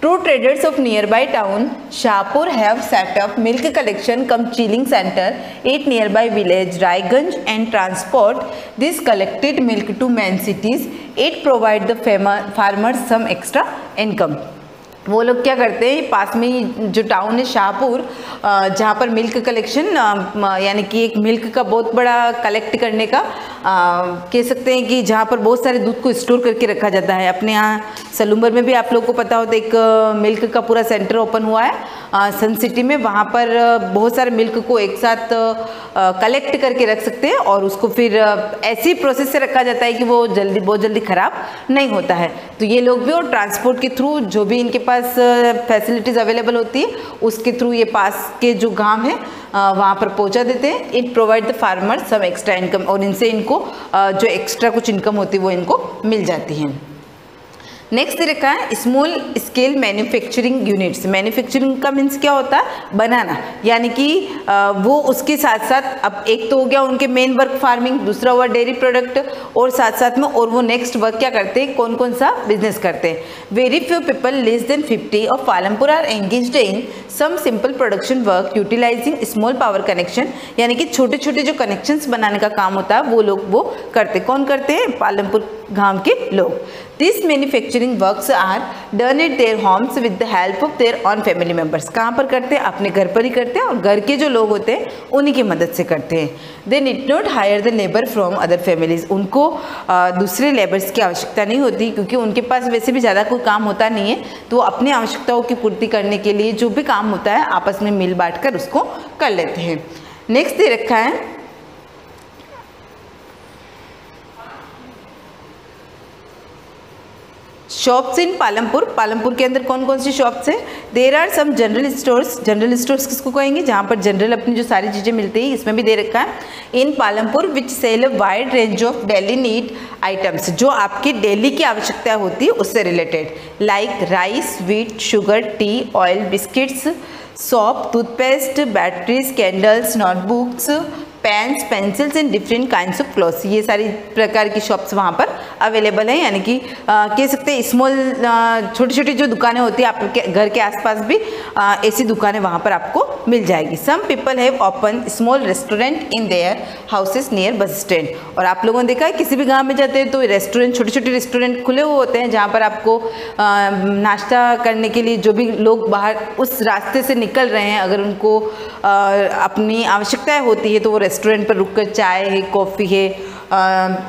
True traders of nearby town Shahpur have set up milk collection cum chilling center at nearby village Raiganj and transport this collected milk to main cities. It provide the farmers some extra income. वो लोग क्या करते हैं, पास में जो टाउन है शाहपुर, जहाँ पर मिल्क कलेक्शन यानी कि एक मिल्क का बहुत बड़ा कलेक्ट करने का कह सकते हैं कि जहाँ पर बहुत सारे दूध को स्टोर करके रखा जाता है। अपने यहाँ सलूम्बर में भी आप लोगों को पता होता है एक मिल्क का पूरा सेंटर ओपन हुआ है सन सिटी में। वहाँ पर बहुत सारे मिल्क को एक साथ कलेक्ट करके रख सकते हैं और उसको फिर ऐसी प्रोसेस से रखा जाता है कि वो बहुत जल्दी ख़राब नहीं होता है। तो ये लोग भी और ट्रांसपोर्ट के थ्रू जो भी इनके पास फैसिलिटीज़ अवेलेबल होती है उसके थ्रू ये पास के जो गांव है वहाँ पर पहुँचा देते हैं। It provide the farmer some extra income, और इनसे इनको जो एक्स्ट्रा कुछ इनकम होती है वो इनको मिल जाती है। नेक्स्ट दे रखा है small scale manufacturing units. Manufacturing का मीन्स क्या होता है, बनाना, यानी कि वो उसके साथ साथ अब एक तो हो गया उनके मेन वर्क फार्मिंग, दूसरा हुआ डेयरी प्रोडक्ट, और साथ साथ में और वो नेक्स्ट वर्क क्या करते हैं, कौन कौन सा बिजनेस करते हैं। Very few people less than 50 of Palampur are engaged in some simple production work utilizing small power connection, यानी कि छोटे छोटे जो कनेक्शंस बनाने का काम होता है वो लोग वो करते। कौन करते हैं, पालमपुर गांव के लोग। This manufacturing works are done at their homes with the help of their own family members. कहाँ पर करते हैं, अपने घर पर ही करते हैं और घर के जो लोग होते हैं उन्हीं की मदद से करते हैं। They need not hire the labour from other families. उनको दूसरे लेबर्स की आवश्यकता नहीं होती क्योंकि उनके पास वैसे भी ज़्यादा कोई काम होता नहीं है, तो वो अपनी आवश्यकताओं की पूर्ति करने के लिए जो भी काम होता है आपस में मिल बांट कर उसको कर लेते हैं। नेक्स्ट दे रखा है शॉप्स इन पालमपुर। पालमपुर के अंदर कौन कौन सी शॉप्स है, there are some general stores. General stores किसको कहेंगे, जहाँ पर जनरल अपनी जो सारी चीज़ें मिलती हैं, इसमें भी दे रखा है in Palampur which sell a wide range of daily need items, जो आपकी डेली की आवश्यकता होती है उससे related, like rice, wheat, sugar, tea, oil, biscuits, soap, toothpaste, batteries, candles, notebooks, pens, pencils and different kinds of clothes. ये सारी प्रकार की शॉप्स वहाँ पर अवेलेबल हैं, यानी कि कह सकते हैं स्मॉल छोटी छोटी जो दुकानें होती है आपके घर के आसपास भी ऐसी दुकानें वहाँ पर आपको मिल जाएगी। Some people have open small restaurant in their houses near bus stand. और आप लोगों ने देखा है किसी भी गाँव में जाते हैं तो रेस्टोरेंट, छोटे छोटे रेस्टोरेंट खुले हुए होते हैं जहाँ पर आपको नाश्ता करने के लिए जो भी लोग बाहर उस रास्ते से निकल रहे हैं, अगर उनको अपनी आवश्यकताएँ होती है तो वो रेस्टोरेंट पर रुककर चाय है, कॉफ़ी है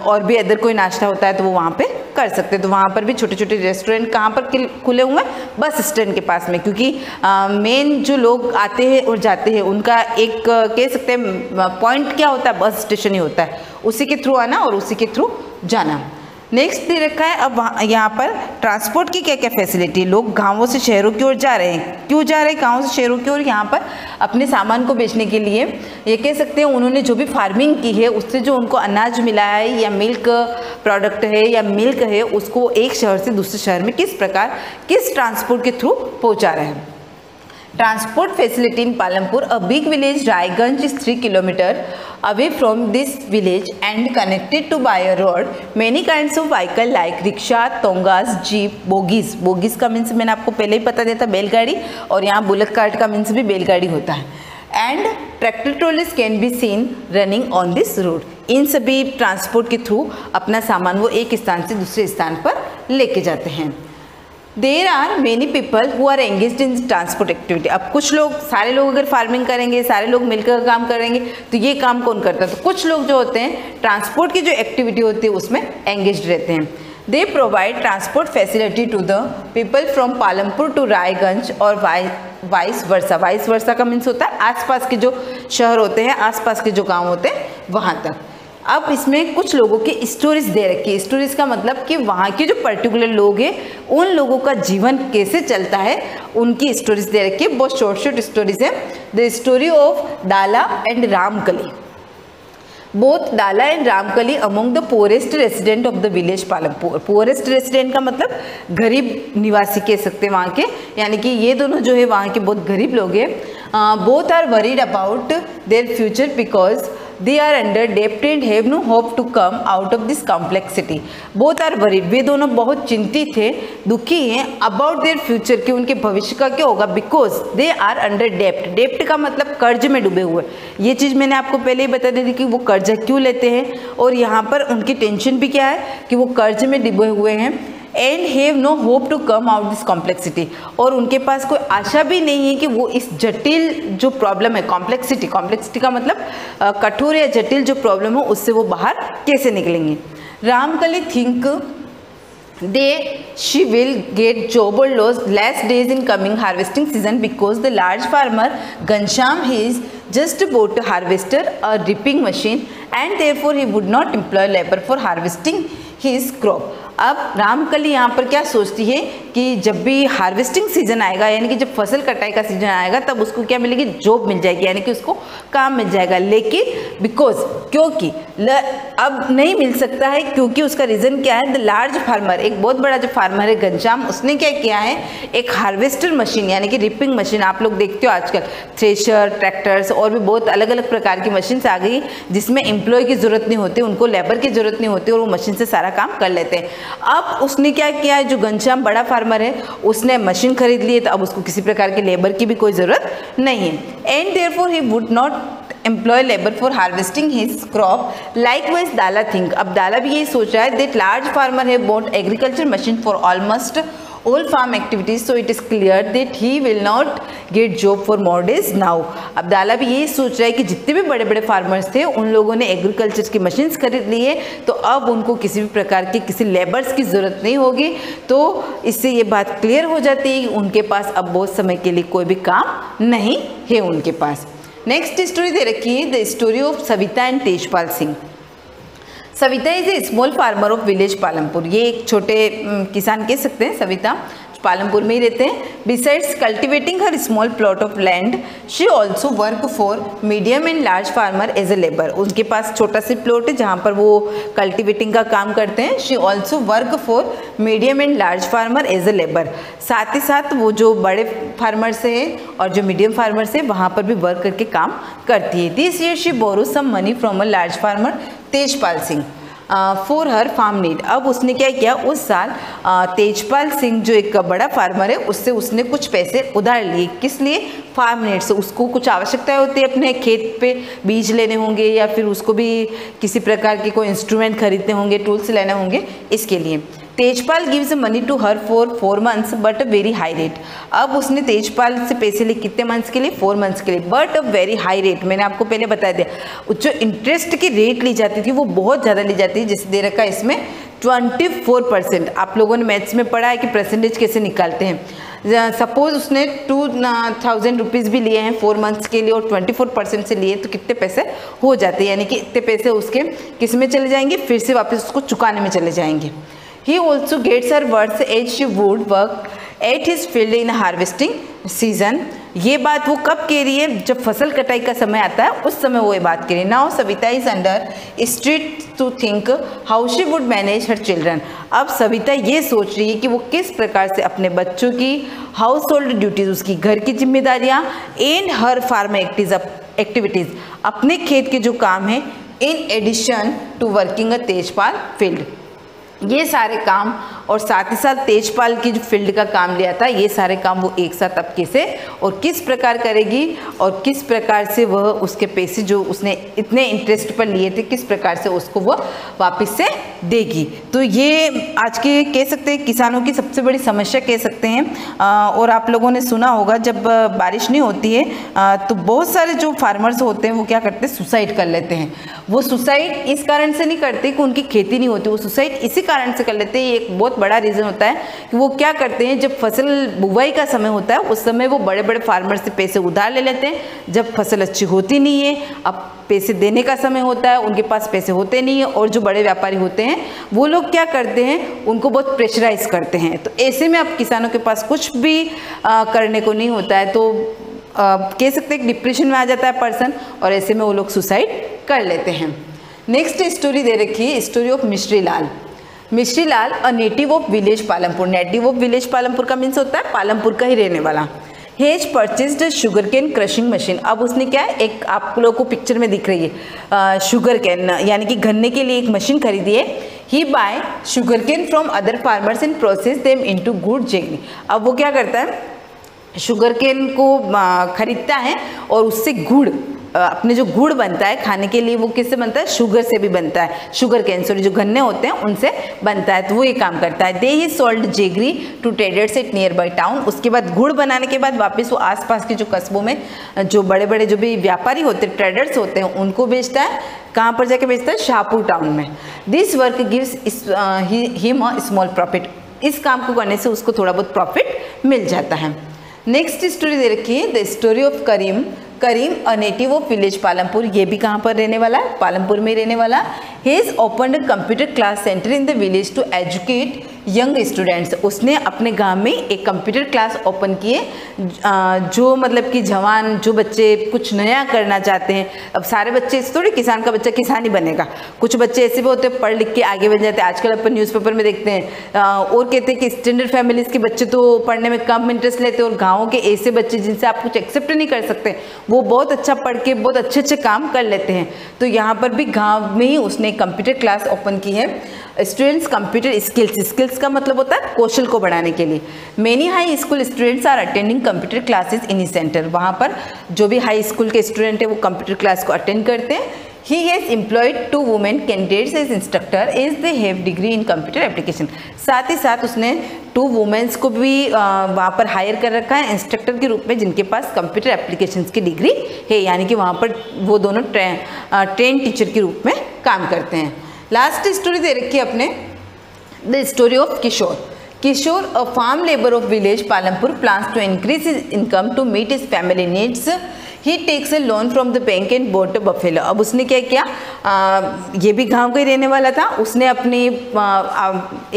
और भी अदर कोई नाश्ता होता है तो वो वहाँ पे कर सकते हैं। तो वहाँ पर भी छोटे छोटे रेस्टोरेंट कहाँ पर खुले हुए हैं, बस स्टैंड के पास में, क्योंकि मेन जो लोग आते हैं और जाते हैं उनका एक कह सकते हैं पॉइंट क्या होता है, बस स्टेशन ही होता है, उसी के थ्रू आना और उसी के थ्रू जाना। नेक्स्ट दे रखा है अब यहाँ पर ट्रांसपोर्ट की क्या क्या फैसिलिटी। लोग गांवों से शहरों की ओर जा रहे हैं, क्यों जा रहे हैं गांवों से शहरों की ओर, यहाँ पर अपने सामान को बेचने के लिए। ये कह सकते हैं उन्होंने जो भी फार्मिंग की है उससे जो उनको अनाज मिला है या मिल्क प्रोडक्ट है या मिल्क है उसको एक शहर से दूसरे शहर में किस प्रकार किस ट्रांसपोर्ट के थ्रू पहुँचा रहे हैं। Transport facility in Palampur, a big village Raiganj is 3 kilometers away from this village and connected to by a road. Many kinds of vehicle like rickshaw, tongas, jeep, bogies. Bogies का मीन्स मैंने आपको पहले ही बता दिया था, बैलगाड़ी, और यहाँ बुलेट कार्ट का मीन्स भी बैलगाड़ी होता है। And tractor trolleys can be seen running on this road. इन सभी ट्रांसपोर्ट के थ्रू अपना सामान वो एक स्थान से दूसरे स्थान पर लेके जाते हैं। There are many people who are engaged in transport activity. अब कुछ लोग, सारे लोग अगर फार्मिंग करेंगे, सारे लोग मिलकर काम करेंगे तो ये काम कौन करता है, तो कुछ लोग जो होते हैं ट्रांसपोर्ट की जो एक्टिविटी होती है उसमें एंगेज्ड रहते हैं। They provide transport facility to the people from Palampur to Raiganj और वाइस वर्सा। वाइस वर्सा का मीन्स होता है आसपास के जो शहर होते हैं, आसपास के जो गाँव होते हैं वहाँ तक। अब इसमें कुछ लोगों की स्टोरीज दे रखी है। स्टोरीज का मतलब कि वहाँ के जो पर्टिकुलर लोग हैं उन लोगों का जीवन कैसे चलता है उनकी स्टोरीज दे रखी है। बहुत शॉर्ट शॉर्ट स्टोरीज है। द स्टोरी ऑफ डाला एंड रामकली। बोथ डाला and Ramkali among the poorest resident of the village Palampur. Forest resident का मतलब गरीब निवासी कह सकते हैं वहाँ के, यानी कि ये दोनों जो है वहाँ के बहुत गरीब लोग हैं। Both are worried about their future because they are under डेप्ट and have no hope to come out of this complexity. Both are worried, वे दोनों बहुत चिंतित थे, दुखी हैं अबाउट देयर फ्यूचर, कि उनके भविष्य का क्या होगा, बिकॉज दे आर अंडर डेप्ट। डेप्ट का मतलब कर्ज में डूबे हुए। ये चीज़ मैंने आपको पहले ही बता दी थी कि वो कर्जा क्यों लेते हैं, और यहाँ पर उनकी टेंशन भी क्या है कि वो कर्ज में डूबे हुए हैं। And have no hope to come out this complexity, और उनके पास कोई आशा भी नहीं है कि वो इस जटिल जो प्रॉब्लम है, कॉम्प्लेक्सिटी का मतलब कठोर या जटिल जो प्रॉब्लम है उससे वो बाहर कैसे निकलेंगे। Ramkali think she will get job or less days in coming harvesting season because the large farmer Ghanshyam is just bought a harvester, a reaping machine, and therefore he would not employ labor for harvesting his crop। अब रामकली यहाँ पर क्या सोचती है कि जब भी हार्वेस्टिंग सीजन आएगा, यानी कि जब फसल कटाई का सीजन आएगा, तब उसको क्या मिलेगी, जॉब मिल जाएगी, यानी कि उसको काम मिल जाएगा। लेकिन बिकॉज क्योंकि अब नहीं मिल सकता है, क्योंकि उसका रीज़न क्या है, द लार्ज फार्मर, एक बहुत बड़ा जो फार्मर है घनश्याम, उसने क्या किया है, एक हार्वेस्टर मशीन यानी कि रिपिंग मशीन, आप लोग देखते हो आजकल थ्रेशर, ट्रैक्टर्स और भी बहुत अलग अलग प्रकार की मशीन आ गई जिसमें एम्प्लॉय की ज़रूरत नहीं होती, उनको लेबर की ज़रूरत नहीं होती और वो मशीन से सारा काम कर लेते हैं। अब उसने क्या किया है, जो घनश्याम बड़ा फार्मर है उसने मशीन खरीद ली है, तो अब उसको किसी प्रकार के लेबर की भी कोई ज़रूरत नहीं है। And therefore he would not employ labour for harvesting his crop. Likewise Dala think, अब दाला भी यही सोच रहा है दैट लार्ज फार्मर है bought agriculture machine for almost all farm activities, so it is clear that he will not get job for more days now। अब दाला भी यही सोच रहा है कि जितने भी बड़े बड़े फार्मर्स थे उन लोगों ने एग्रीकल्चर की मशीन्स खरीद ली है, तो अब उनको किसी भी प्रकार की किसी लेबर्स की ज़रूरत नहीं होगी। तो इससे ये बात क्लियर हो जाती है कि उनके पास अब बहुत समय के लिए कोई भी काम नहीं है उनके पास। नेक्स्ट स्टोरी दे रखी है, the story of Savita and Tejpal Singh. Savita is a small farmer of village Palampur, ये एक छोटे किसान कह सकते हैं, सविता पालमपुर में ही रहते हैं। Besides cultivating her small plot of land, she also work for medium and large farmer as a labour. उनके पास छोटा सा प्लॉट है जहाँ पर वो कल्टिवेटिंग का काम करते हैं। She also work for medium and large farmer as a labour, साथ ही साथ वो जो बड़े फार्मर्स हैं और जो मीडियम फार्मर्स हैं वहाँ पर भी वर्क करके काम करती है। This year she borrow some money from a large farmer Tejpal Singh for her farm need. अब उसने क्या किया, उस साल तेजपाल सिंह जो एक बड़ा फार्मर है उससे उसने कुछ पैसे उधार लिए। किस लिए, फार्म नीड से, उसको कुछ आवश्यकताएं होती है, अपने खेत पे बीज लेने होंगे या फिर उसको भी किसी प्रकार के कोई इंस्ट्रूमेंट खरीदने होंगे, टूल्स लेने होंगे, इसके लिए। Tejpal gives money to her for 4 months but a very high rate. अब उसने तेजपाल से पैसे लिए कितने मंथ्स के लिए, 4 months के लिए, but a very high rate. मैंने आपको पहले बता दिया जो इंटरेस्ट की रेट ली जाती थी वो बहुत ज़्यादा ली जाती है, जैसे दे रखा है इसमें 24%। आप लोगों ने मैथ्स में पढ़ा है कि परसेंटेज कैसे निकालते हैं। सपोज उसने 2000 रुपीज़ भी लिए हैं 4 months के लिए और 24% से लिए तो कितने पैसे हो जाते हैं, यानी कि इतने पैसे उसके किस में चले जाएंगे, फिर से वापस उसको चुकाने में चले जाएंगे। He also gets her words as she would work at his field in harvesting season। ये बात वो कब कह रही है, जब फसल कटाई का समय आता है उस समय वो ये बात कह रही है। Now Savita is under stress to think how she would manage her children. अब सविता ये सोच रही है कि वो किस प्रकार से अपने बच्चों की हाउस होल्ड ड्यूटीज, उसकी घर की जिम्मेदारियाँ, एंड हर फार्म एक्टिविटीज़, अपने खेत के जो काम है, in addition to working a Tejpal field, ये सारे काम और साथ ही साथ तेजपाल की जो फील्ड का काम लिया था, ये सारे काम वो एक साथ अब कैसे और किस प्रकार करेगी और किस प्रकार से वह उसके पैसे जो उसने इतने इंटरेस्ट पर लिए थे किस प्रकार से उसको वह वापस से देगी। तो ये आज के कह सकते हैं किसानों की सबसे बड़ी समस्या कह सकते हैं। और आप लोगों ने सुना होगा जब बारिश नहीं होती है तो बहुत सारे जो फार्मर्स होते हैं वो क्या करते हैं, सुसाइड कर लेते हैं। वो सुसाइड इस कारण से नहीं करते कि उनकी खेती नहीं होती, वो सुसाइड इसी कारण से कर लेते हैं। ये एक बहुत बड़ा रीज़न होता है कि वो क्या करते हैं, जब फसल बुवाई का समय होता है उस समय वो बड़े बड़े फार्मर से पैसे उधार ले लेते हैं। जब फसल अच्छी होती नहीं है, अब पैसे देने का समय होता है, उनके पास पैसे होते नहीं है और जो बड़े व्यापारी होते हैं वो लोग क्या करते हैं, उनको बहुत प्रेशराइज करते हैं। तो ऐसे में अब किसानों के पास कुछ भी करने को नहीं होता है, तो कह सकते हैं डिप्रेशन में आ जाता है पर्सन और ऐसे में वो लोग सुसाइड कर लेते हैं। नेक्स्ट स्टोरी दे रखी है, story of Mishri Lal. Mishri Lal a native of village Palampur. Native of village Palampur का मीन्स होता है पालमपुर का ही रहने वाला। Has purchased sugar cane crushing machine. अब उसने क्या है, एक आप लोगों को पिक्चर में दिख रही है शुगर कैन यानी कि गन्ने के लिए एक मशीन खरीदी है। He buy sugar cane from other farmers and process them into gur jaggery. अब वो क्या करता है, शुगर कैन को खरीदता है और उससे गुड़, अपने जो गुड़ बनता है खाने के लिए वो किससे बनता है, शुगर से भी बनता है, शुगर कैन सॉरी जो गन्ने होते हैं उनसे बनता है, तो वो ये काम करता है। They he sold jaggery to traders at nearby town. उसके बाद गुड़ बनाने के बाद वापस वो आसपास के जो कस्बों में जो बड़े बड़े जो भी व्यापारी होते हैं, ट्रेडर्स होते हैं, उनको बेचता है। कहाँ पर जाके बेचता है, शाहपुर टाउन में। This work gives him a small profit. इस काम को करने से उसको थोड़ा बहुत प्रॉफिट मिल जाता है। नेक्स्ट स्टोरी दे रखी है the story of Karim. Karim a native of village Palampur. ये भी कहाँ पर रहने वाला है, पालमपुर में रहने वाला। He is open a computer class centre in the village to educate young students. उसने अपने गांव में एक कंप्यूटर क्लास ओपन किए, जो मतलब कि जवान जो बच्चे कुछ नया करना चाहते हैं। अब सारे बच्चे थोड़ी किसान का बच्चा किसान ही बनेगा, कुछ बच्चे ऐसे भी होते हैं पढ़ लिख के आगे बढ़ जाते हैं। आजकल अपन न्यूज़पेपर में देखते हैं और कहते हैं कि स्टैंडर्ड फैमिलीज़ के बच्चे तो पढ़ने में कम इंटरेस्ट लेते हैं, और गाँव के ऐसे बच्चे जिनसे आप कुछ एक्सेप्ट नहीं कर सकते वो बहुत अच्छा पढ़ के बहुत अच्छे अच्छे काम कर लेते हैं। तो यहाँ पर भी गाँव में ही उसने कंप्यूटर क्लास ओपन की है। स्टूडेंट्स कंप्यूटर स्किल्स का मतलब होता है कौशल को बढ़ाने के लिए। Many high school students are attending computer classes in his centre. वहाँ पर जो भी हाई स्कूल के स्टूडेंट है वो कंप्यूटर क्लास को अटेंड करते हैं। He has employed 2 women candidates as instructor as they have degree in computer application। साथ ही साथ उसने 2 वुमेन्स को भी वहाँ पर हायर कर रखा है इंस्ट्रक्टर के रूप में, जिनके पास कंप्यूटर एप्लीकेशंस की डिग्री है, यानी कि वहाँ पर वो दोनों ट्रेन टीचर के रूप में काम करते हैं। लास्ट स्टोरी दे रखी है अपने the story of Kishore. Kishore a farm labour of village Palampur plans to increase his income to meet his family needs. He takes a loan from the bank and bought a buffalo. अब उसने क्या किया, ये भी गांव का ही रहने वाला था, उसने अपनी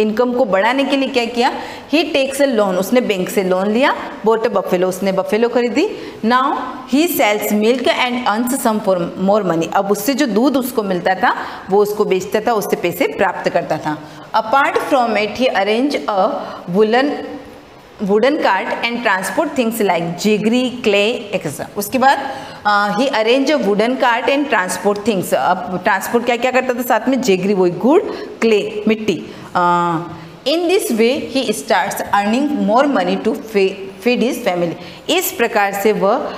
इनकम को बढ़ाने के लिए क्या किया, ही टेक्स अ लोन, उसने बैंक से लोन लिया, बॉट अ बफेलो, उसने बफेलो खरीदी। Now he sells milk and earns some for more money. अब उससे जो दूध उसको मिलता था वो उसको बेचता था, उससे पैसे प्राप्त करता था। Apart from it he arrange a wooden cart and transport things like jaggery clay etcetera. उसके बाद he arrange a wooden cart and transport things. अब ट्रांसपोर्ट क्या क्या करता था साथ में, जेगरी वही गुड़, क्ले मिट्टी। In this way he starts earning more money to feed his family. इस प्रकार से वह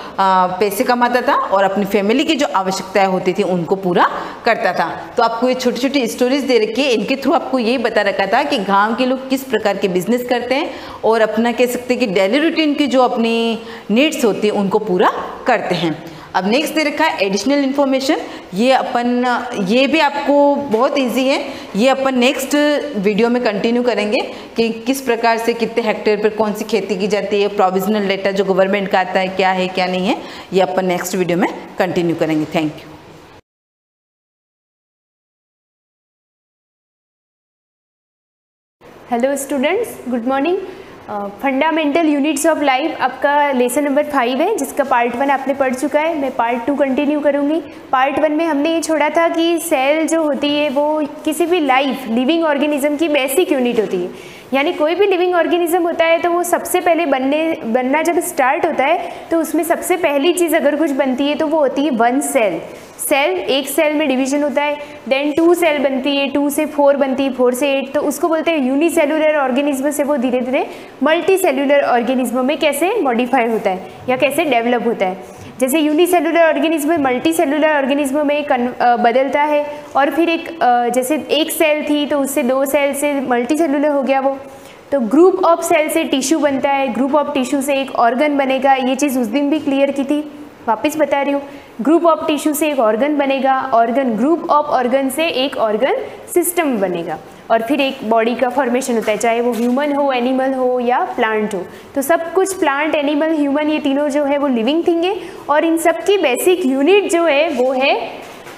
पैसे कमाता था और अपनी फैमिली की जो आवश्यकताएं होती थी उनको पूरा करता था। तो आपको ये छोटी छोटी स्टोरीज दे रखी है, इनके थ्रू आपको यही बता रखा था कि गांव के लोग किस प्रकार के बिजनेस करते हैं और अपना कह सकते हैं कि डेली रूटीन की जो अपनी नीड्स होती है उनको पूरा करते हैं। अब नेक्स्ट दे रखा है एडिशनल इन्फॉर्मेशन। ये भी आपको बहुत इजी है, ये अपन नेक्स्ट वीडियो में कंटिन्यू करेंगे कि किस प्रकार से कितने हेक्टेयर पर कौन सी खेती की जाती है, प्रोविजनल डेटा जो गवर्नमेंट का आता है क्या है क्या नहीं है, ये अपन नेक्स्ट वीडियो में कंटिन्यू करेंगे। Thank you. Hello students, good morning. Fundamental units of life आपका लेसन नंबर 5 है, जिसका पार्ट 1 आपने पढ़ चुका है। मैं पार्ट 2 कंटिन्यू करूँगी। पार्ट 1 में हमने ये छोड़ा था कि सेल जो होती है वो किसी भी लिविंग ऑर्गेनिज्म की बेसिक यूनिट होती है। यानी कोई भी लिविंग ऑर्गेनिज्म होता है तो वो सबसे पहले बनना जब स्टार्ट होता है तो उसमें सबसे पहली चीज़ अगर कुछ बनती है तो वो होती है 1 सेल। एक सेल में डिवीजन होता है, देन 2 सेल बनती है, 2 से 4 बनती है, 4 से 8, तो उसको बोलते हैं यूनिसेलुलर ऑर्गेनिज्म से वो धीरे धीरे मल्टी सेलुलर ऑर्गेनिज्म में कैसे मॉडिफाई होता है या कैसे डेवलप होता है। जैसे unicellular organism multi cellular organism में बदलता है, और फिर जैसे एक सेल थी तो उससे 2 सेल से मल्टी सेलुलर हो गया वो। तो ग्रुप ऑफ सेल से टिश्यू बनता है, ग्रुप ऑफ टिश्यू से एक ऑर्गन बनेगा। ये चीज़ उस दिन भी क्लियर की थी, वापस बता रही हूँ। ग्रुप ऑफ टिश्यू से एक ऑर्गन बनेगा, ग्रुप ऑफ ऑर्गन से एक ऑर्गन सिस्टम बनेगा, और फिर एक बॉडी का फॉर्मेशन होता है, चाहे वो ह्यूमन हो, एनिमल हो या प्लांट हो। तो सब कुछ प्लांट, एनिमल, ह्यूमन, ये तीनों जो है वो लिविंग थिंग है, और इन सब की बेसिक यूनिट जो है वो है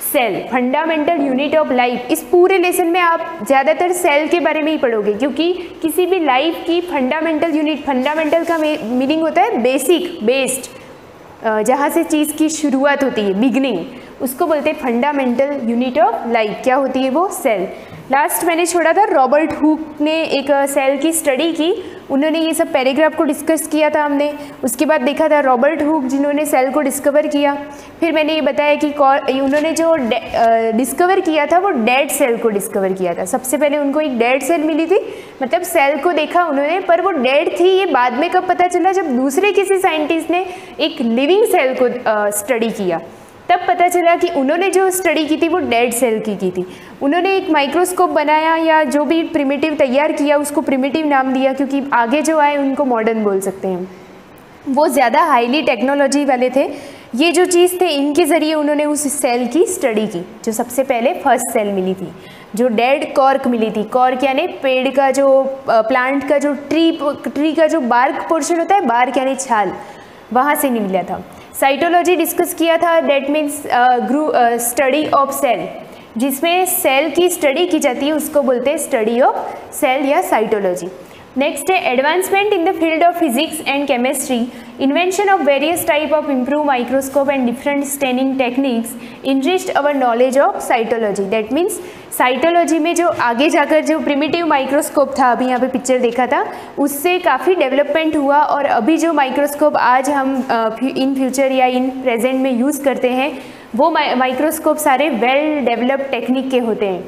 cell, fundamental unit of life. इस पूरे लेसन में आप ज़्यादातर सेल के बारे में ही पढ़ोगे, क्योंकि किसी भी लाइफ की फंडामेंटल यूनिट, फंडामेंटल का मीनिंग होता है बेसिक, बेस्ड, जहाँ से चीज़ की शुरुआत होती है, बिगनिंग, उसको बोलते हैं फंडामेंटल यूनिट ऑफ लाइफ। क्या होती है वो? सेल। लास्ट मैंने छोड़ा था, रॉबर्ट हुक ने एक सेल की स्टडी की, उन्होंने ये सब पैराग्राफ को डिस्कस किया था हमने। उसके बाद देखा था रॉबर्ट हुक जिन्होंने सेल को डिस्कवर किया। फिर मैंने ये बताया कि उन्होंने जो डिस्कवर किया था वो डेड सेल को डिस्कवर किया था। सबसे पहले उनको एक डेड सेल मिली थी, मतलब सेल को देखा उन्होंने पर वो डेड थी। ये बाद में कब पता चला, जब दूसरे किसी साइंटिस्ट ने एक लिविंग सेल को स्टडी किया, तब पता चला कि उन्होंने जो स्टडी की थी वो डेड सेल की थी। उन्होंने एक माइक्रोस्कोप बनाया या जो भी प्रिमिटिव तैयार किया उसको प्रिमिटिव नाम दिया, क्योंकि आगे जो आए उनको मॉडर्न बोल सकते हैं। वो ज़्यादा हाईली टेक्नोलॉजी वाले थे। ये जो चीज़ थे इनके ज़रिए उन्होंने उस सेल की स्टडी की, जो सबसे पहले फर्स्ट सेल मिली थी, जो डेड कॉर्क मिली थी। कॉर्क यानी पेड़ का जो प्लांट का जो ट्री का जो बार्क पोर्शन होता है, बार्क यानी छाल, वहाँ से नहीं मिला था। साइटोलॉजी डिस्कस किया था, that means study of cell, जिसमें सेल की स्टडी की जाती है उसको बोलते हैं स्टडी ऑफ सेल या साइटोलॉजी। नेक्स्ट है advancement in the field of physics and chemistry, invention of various type of improve microscope and different staining techniques enriched our knowledge of cytology. That means cytology में जो आगे जाकर जो प्रिमिटिव माइक्रोस्कोप था, अभी यहाँ पे पिक्चर देखा था, उससे काफ़ी डेवलपमेंट हुआ। और अभी जो माइक्रोस्कोप आज हम इन फ्यूचर या इन प्रेजेंट में यूज़ करते हैं वो माइक्रोस्कोप सारे वेल डेवलप्ड टेक्निक के होते हैं,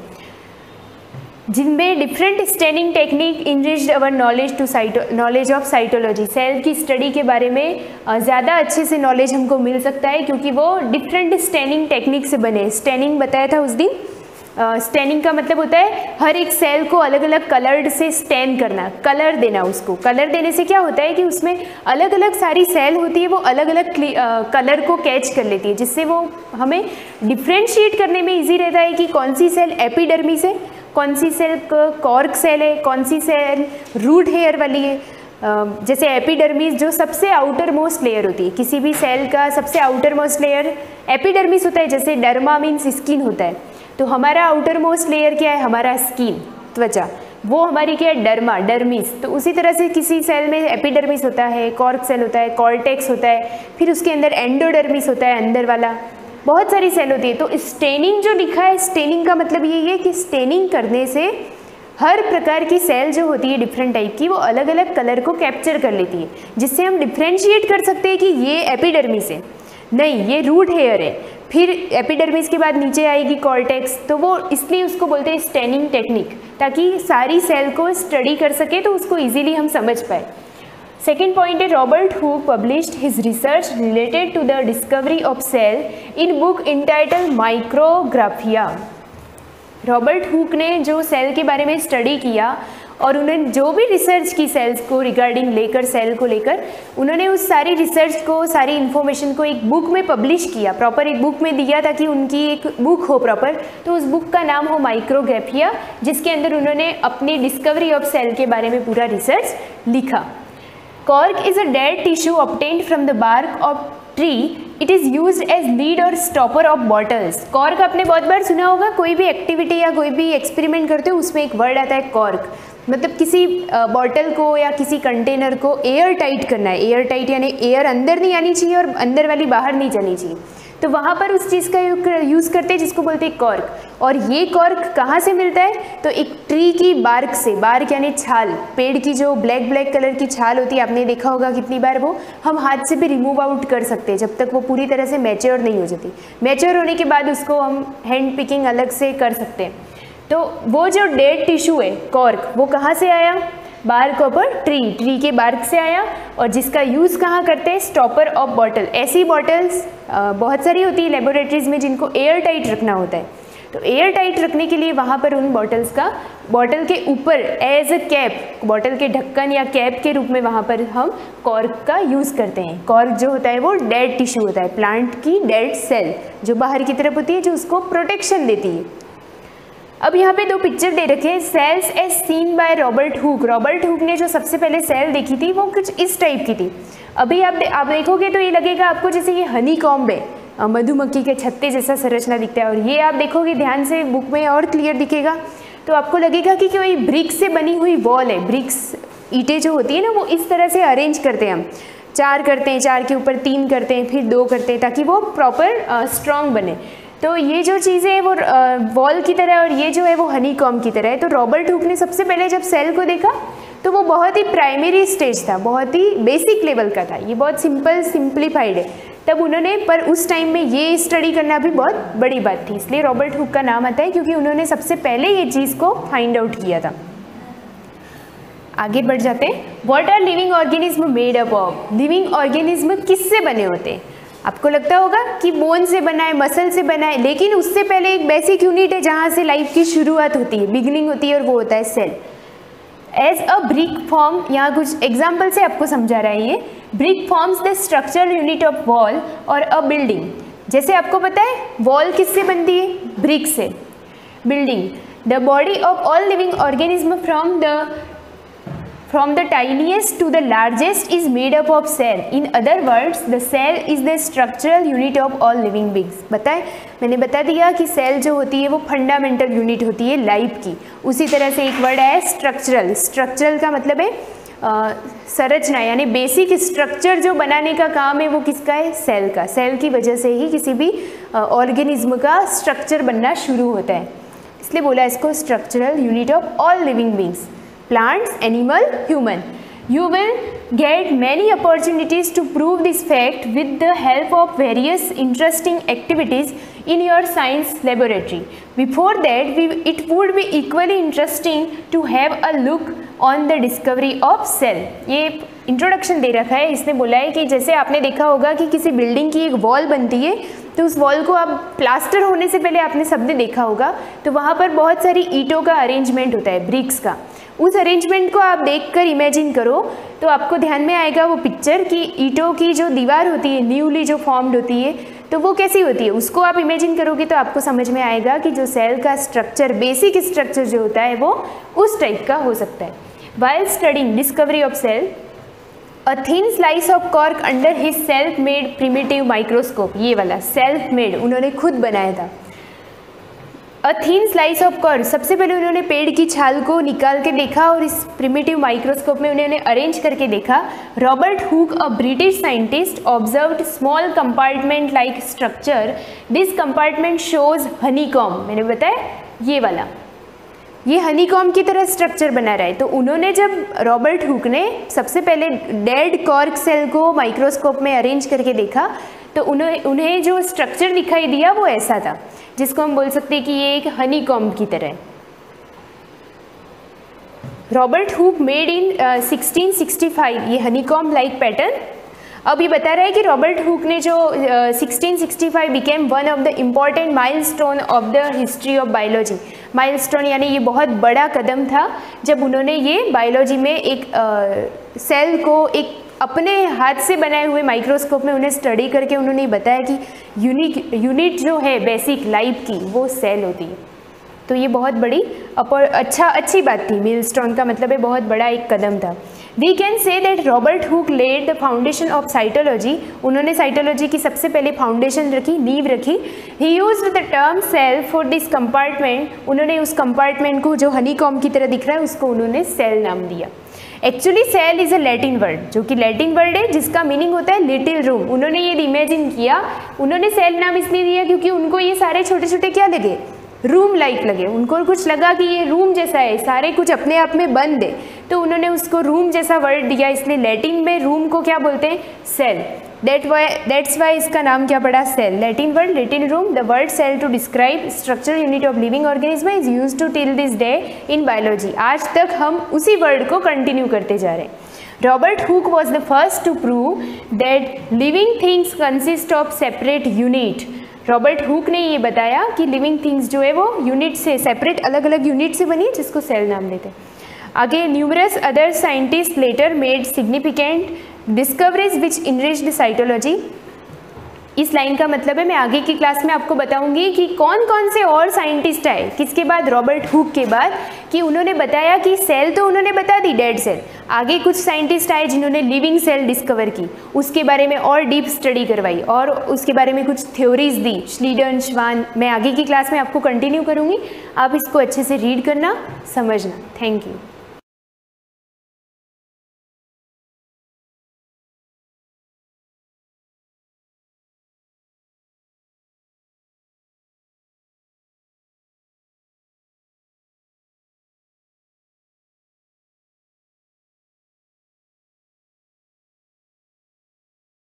जिनमें different staining technique enriched our knowledge of cytology. Cell की स्टडी के बारे में ज़्यादा अच्छे से नॉलेज हमको मिल सकता है, क्योंकि वो डिफरेंट स्टेनिंग टेक्निक से बने। स्टेनिंग बताया था उस दिन। स्टेनिंग का मतलब होता है हर एक सेल को अलग अलग कलर्ड से स्टेन करना, कलर देना उसको। कलर देने से क्या होता है कि उसमें अलग अलग सारी सेल होती है, वो अलग अलग कलर को कैच कर लेती है, जिससे वो हमें डिफ्रेंशिएट करने में इजी रहता है कि कौन सी सेल एपिडर्मिस है, कौन सी सेल कॉर्क सेल है, कौन सी सेल रूट हेयर वाली है। जैसे एपिडर्मिस जो सबसे आउटर मोस्ट लेयर होती है, किसी भी सेल का सबसे आउटर मोस्ट लेयर एपिडर्मिस होता है। जैसे डर्मा मीन्स स्किन होता है, तो हमारा आउटर मोस्ट लेयर क्या है, हमारा स्किन, त्वचा, वो हमारी क्या है, डर्मा, डर्मिस। तो उसी तरह से किसी सेल में एपिडर्मिस होता है, कॉर्क सेल होता है, कॉर्टेक्स होता है, फिर उसके अंदर एंडोडर्मिस होता है, अंदर वाला, बहुत सारी सेल होती है। तो स्टेनिंग जो लिखा है, स्टेनिंग का मतलब यही है कि स्टेनिंग करने से हर प्रकार की सेल जो होती है डिफरेंट टाइप की, वो अलग अलग कलर को कैप्चर कर लेती है, जिससे हम डिफ्रेंशिएट कर सकते हैं कि ये एपिडर्मिस है, नहीं ये रूट हेयर है। फिर एपिडर्मिस के बाद नीचे आएगी कॉर्टेक्स, तो वो इसलिए उसको बोलते हैं स्टेनिंग टेक्निक, ताकि सारी सेल को स्टडी कर सके तो उसको इजीली हम समझ पाए। सेकेंड पॉइंट है Robert Hooke published his research related to the discovery of cell in book entitled Micrographia. Robert Hooke ने जो सेल के बारे में स्टडी किया और उन्होंने जो भी रिसर्च की सेल्स को रिगार्डिंग लेकर, सेल को लेकर, उन्होंने उस सारी रिसर्च को, सारी इन्फॉर्मेशन को एक बुक में पब्लिश किया, प्रॉपर एक बुक में दिया ताकि उनकी एक बुक हो प्रॉपर। तो उस बुक का नाम हो माइक्रोग्राफिया, जिसके अंदर उन्होंने अपनी डिस्कवरी ऑफ सेल के बारे में पूरा रिसर्च लिखा। Cork is a dead tissue obtained from the bark of tree. It is used as lead or stopper of bottles. Cork आपने बहुत बार सुना होगा, कोई भी एक्टिविटी या कोई भी एक्सपेरिमेंट करते हो उसमें एक वर्ड आता है कॉर्क, मतलब किसी बॉटल को या किसी कंटेनर को एयर टाइट करना है। एयर टाइट यानी एयर अंदर नहीं आनी चाहिए और अंदर वाली बाहर नहीं जानी चाहिए, तो वहाँ पर उस चीज़ का यूज़ करते हैं जिसको बोलते हैं कॉर्क। और ये कॉर्क कहाँ से मिलता है, तो एक ट्री की बार्क से, बार्क यानी छाल, पेड़ की जो ब्लैक ब्लैक कलर की छाल होती है, आपने देखा होगा कितनी बार, वो हम हाथ से भी रिमूव आउट कर सकते हैं जब तक वो पूरी तरह से मैच्योर नहीं हो जाती। मैच्योर होने के बाद उसको हम हैंड पिकिंग अलग से कर सकते हैं। तो वो जो डेड टिश्यू है कॉर्क, वो कहाँ से आया, बार्क ऑफ अ ट्री के बार्क से आया, और जिसका यूज़ कहाँ करते हैं, स्टॉपर ऑफ बॉटल। ऐसी बॉटल्स बहुत सारी होती है लेबोरेटरीज में जिनको एयर टाइट रखना होता है, तो एयर टाइट रखने के लिए वहाँ पर उन बॉटल्स का, बॉटल के ऊपर एज अ कैप, बॉटल के ढक्कन या कैप के रूप में वहाँ पर हम कॉर्क का यूज़ करते हैं। कॉर्क जो होता है वो डेड टिश्यू होता है, प्लांट की डेड सेल जो बाहर की तरफ होती है, जो उसको प्रोटेक्शन देती है। अब यहाँ पे दो पिक्चर दे रखे हैं, cells as seen by Robert Hooke. Robert Hooke ने जो सबसे पहले सेल देखी थी वो कुछ इस टाइप की थी। अभी आप देखोगे तो ये लगेगा आपको जैसे ये हनी कॉम्ब है, मधुमक्खी के छत्ते जैसा संरचना दिखता है, और ये आप देखोगे ध्यान से बुक में और क्लियर दिखेगा, तो आपको लगेगा कि कोई ब्रिक्स से बनी हुई वॉल है। ब्रिक्स, ईंटें जो होती है ना, वो इस तरह से अरेंज करते हैं हम, 4 करते हैं, 4 के ऊपर 3 करते हैं, फिर 2 करते हैं, ताकि वो प्रॉपर स्ट्रॉन्ग बने। तो ये जो चीज़ें हैं वो वॉल की तरह और ये जो है वो हनीकॉम्ब की तरह है। तो रॉबर्ट हुक ने सबसे पहले जब सेल को देखा तो वो बहुत ही प्राइमरी स्टेज था, बहुत ही बेसिक लेवल का था, ये बहुत सिंप्लीफाइड है तब उन्होंने, पर उस टाइम में ये स्टडी करना भी बहुत बड़ी बात थी, इसलिए रॉबर्ट हुक का नाम आता है क्योंकि उन्होंने सबसे पहले ये चीज़ को फाइंड आउट किया था। आगे बढ़ जाते हैं। What are living organism made up of? Living organism किससे बने होते हैं? आपको लगता होगा कि बोन से बना है, मसल से बना है, लेकिन उससे पहले एक बेसिक यूनिट है जहाँ से लाइफ की शुरुआत होती है, बिगिनिंग होती है, और वो होता है cell. As a brick form, यहाँ कुछ एग्जाम्पल से आपको समझा रहा है ये। Brick forms the structural unit of wall और अ बिल्डिंग। जैसे आपको पता है वॉल किससे बनती है? ब्रिक से। Building, the body of all living organism from the tiniest to the largest is made up of cell. In other words, the cell is the structural unit of all living beings. बताएं, मैंने बता दिया कि सेल जो होती है वो फंडामेंटल यूनिट होती है लाइफ की। उसी तरह से एक वर्ड है स्ट्रक्चरल। स्ट्रक्चरल का मतलब है संरचना, यानी बेसिक स्ट्रक्चर जो बनाने का काम है वो किसका है? सेल का। सेल की वजह से ही किसी भी ऑर्गेनिज्म का स्ट्रक्चर बनना शुरू होता है, इसलिए बोला इसको structural unit of all living beings. Plants, animal, human. You will get many opportunities to prove this fact with the help of various interesting activities in your science laboratory. Before that, it would be equally interesting to have a look on the discovery of cell. ये इंट्रोडक्शन दे रखा है, इसने बोला है कि जैसे आपने देखा होगा कि किसी बिल्डिंग की एक वॉल बनती है तो उस वॉल को आप प्लास्टर होने से पहले आपने सबने देखा होगा, तो वहाँ पर बहुत सारी ईंटों का अरेंजमेंट होता है, ब्रिक्स का। उस अरेंजमेंट को आप देखकर इमेजिन करो तो आपको ध्यान में आएगा वो पिक्चर कि ईंटों की जो दीवार होती है, न्यूली जो फॉर्म्ड होती है, तो वो कैसी होती है, उसको आप इमेजिन करोगे तो आपको समझ में आएगा कि जो सेल का स्ट्रक्चर, बेसिक स्ट्रक्चर जो होता है वो उस टाइप का हो सकता है। While studying discovery of cell, a thin slice of cork under his self made primitive microscope. ये वाला सेल्फ मेड उन्होंने खुद बनाया था। A thin slice of cork, सबसे पहले उन्होंने पेड़ की छाल को निकाल के देखा और इस प्रिमिटिव माइक्रोस्कोप में उन्होंने अरेंज करके देखा। Robert Hooke, a British scientist, observed small compartment like structure. This compartment shows honeycomb. मैंने बताया ये वाला, ये हनीकॉम्ब की तरह स्ट्रक्चर बना रहा है। तो उन्होंने जब रॉबर्ट हुक ने सबसे पहले डेड कॉर्क सेल को माइक्रोस्कोप में अरेंज करके देखा तो उन्हें जो स्ट्रक्चर दिखाई दिया वो ऐसा था, जिसको हम बोल सकते हैं कि ये एक हनीकॉम्ब की तरह है। रॉबर्ट हुक मेड इन 1665 ये हनीकॉम्ब लाइक पैटर्न। अब ये बता रहा है कि रॉबर्ट हुक ने जो 1665 became one of the important milestone of the history of biology. Milestone यानी ये बहुत बड़ा कदम था जब उन्होंने ये बायोलॉजी में एक सेल को एक अपने हाथ से बनाए हुए माइक्रोस्कोप में उन्हें स्टडी करके उन्होंने बताया कि यूनिट जो है बेसिक लाइफ की वो सेल होती है। तो ये बहुत बड़ी अच्छी बात थी। माइलस्टोन का मतलब है बहुत बड़ा एक कदम था। We can say that Robert Hooke laid the foundation of cytology. उन्होंने साइटोलॉजी की सबसे पहले फाउंडेशन रखी, नींव रखी। He used the term cell for this compartment. उन्होंने उस कंपार्टमेंट को जो हनीकॉम्ब की तरह दिख रहा है उसको उन्होंने सेल नाम दिया। Actually cell is a Latin word, जो कि लैटिन वर्ड है जिसका मीनिंग होता है लिटिल रूम। उन्होंने ये इमेजिन किया, उन्होंने सेल नाम इसलिए दिया क्योंकि उनको ये सारे छोटे छोटे क्या लगे, रूम लाइक लगे। उनको कुछ लगा कि ये रूम जैसा है, सारे कुछ अपने आप में बंद है, तो उन्होंने उसको रूम जैसा वर्ड दिया, इसलिए लैटिन में रूम को क्या बोलते हैं, सेल। दैट्स वाई इसका नाम क्या पड़ा, cell. Latin word Latin room. The word cell to describe structural unit of living organism is used to till this day in biology. आज तक हम उसी वर्ड को कंटिन्यू करते जा रहे हैं। Robert Hooke was the first to prove that living things consist of separate unit. Robert Hooke ने ये बताया कि लिविंग थिंग्स जो है वो यूनिट से सेपरेट, अलग अलग यूनिट से बनी है, जिसको सेल नाम देते हैं। आगे numerous other scientist later made significant discoveries which enriched cytology. इस लाइन का मतलब है मैं आगे की क्लास में आपको बताऊंगी कि कौन कौन से और साइंटिस्ट आए किसके बाद, रॉबर्ट हुक के बाद, कि उन्होंने बताया कि सेल तो उन्होंने बता दी, डेड सेल। आगे कुछ साइंटिस्ट आए जिन्होंने लिविंग सेल डिस्कवर की, उसके बारे में और डीप स्टडी करवाई और उसके बारे में कुछ थ्योरीज दी, श्लीडन, श्वान। मैं आगे की क्लास में आपको कंटिन्यू करूँगी, आप इसको अच्छे से रीड करना, समझना। Thank you.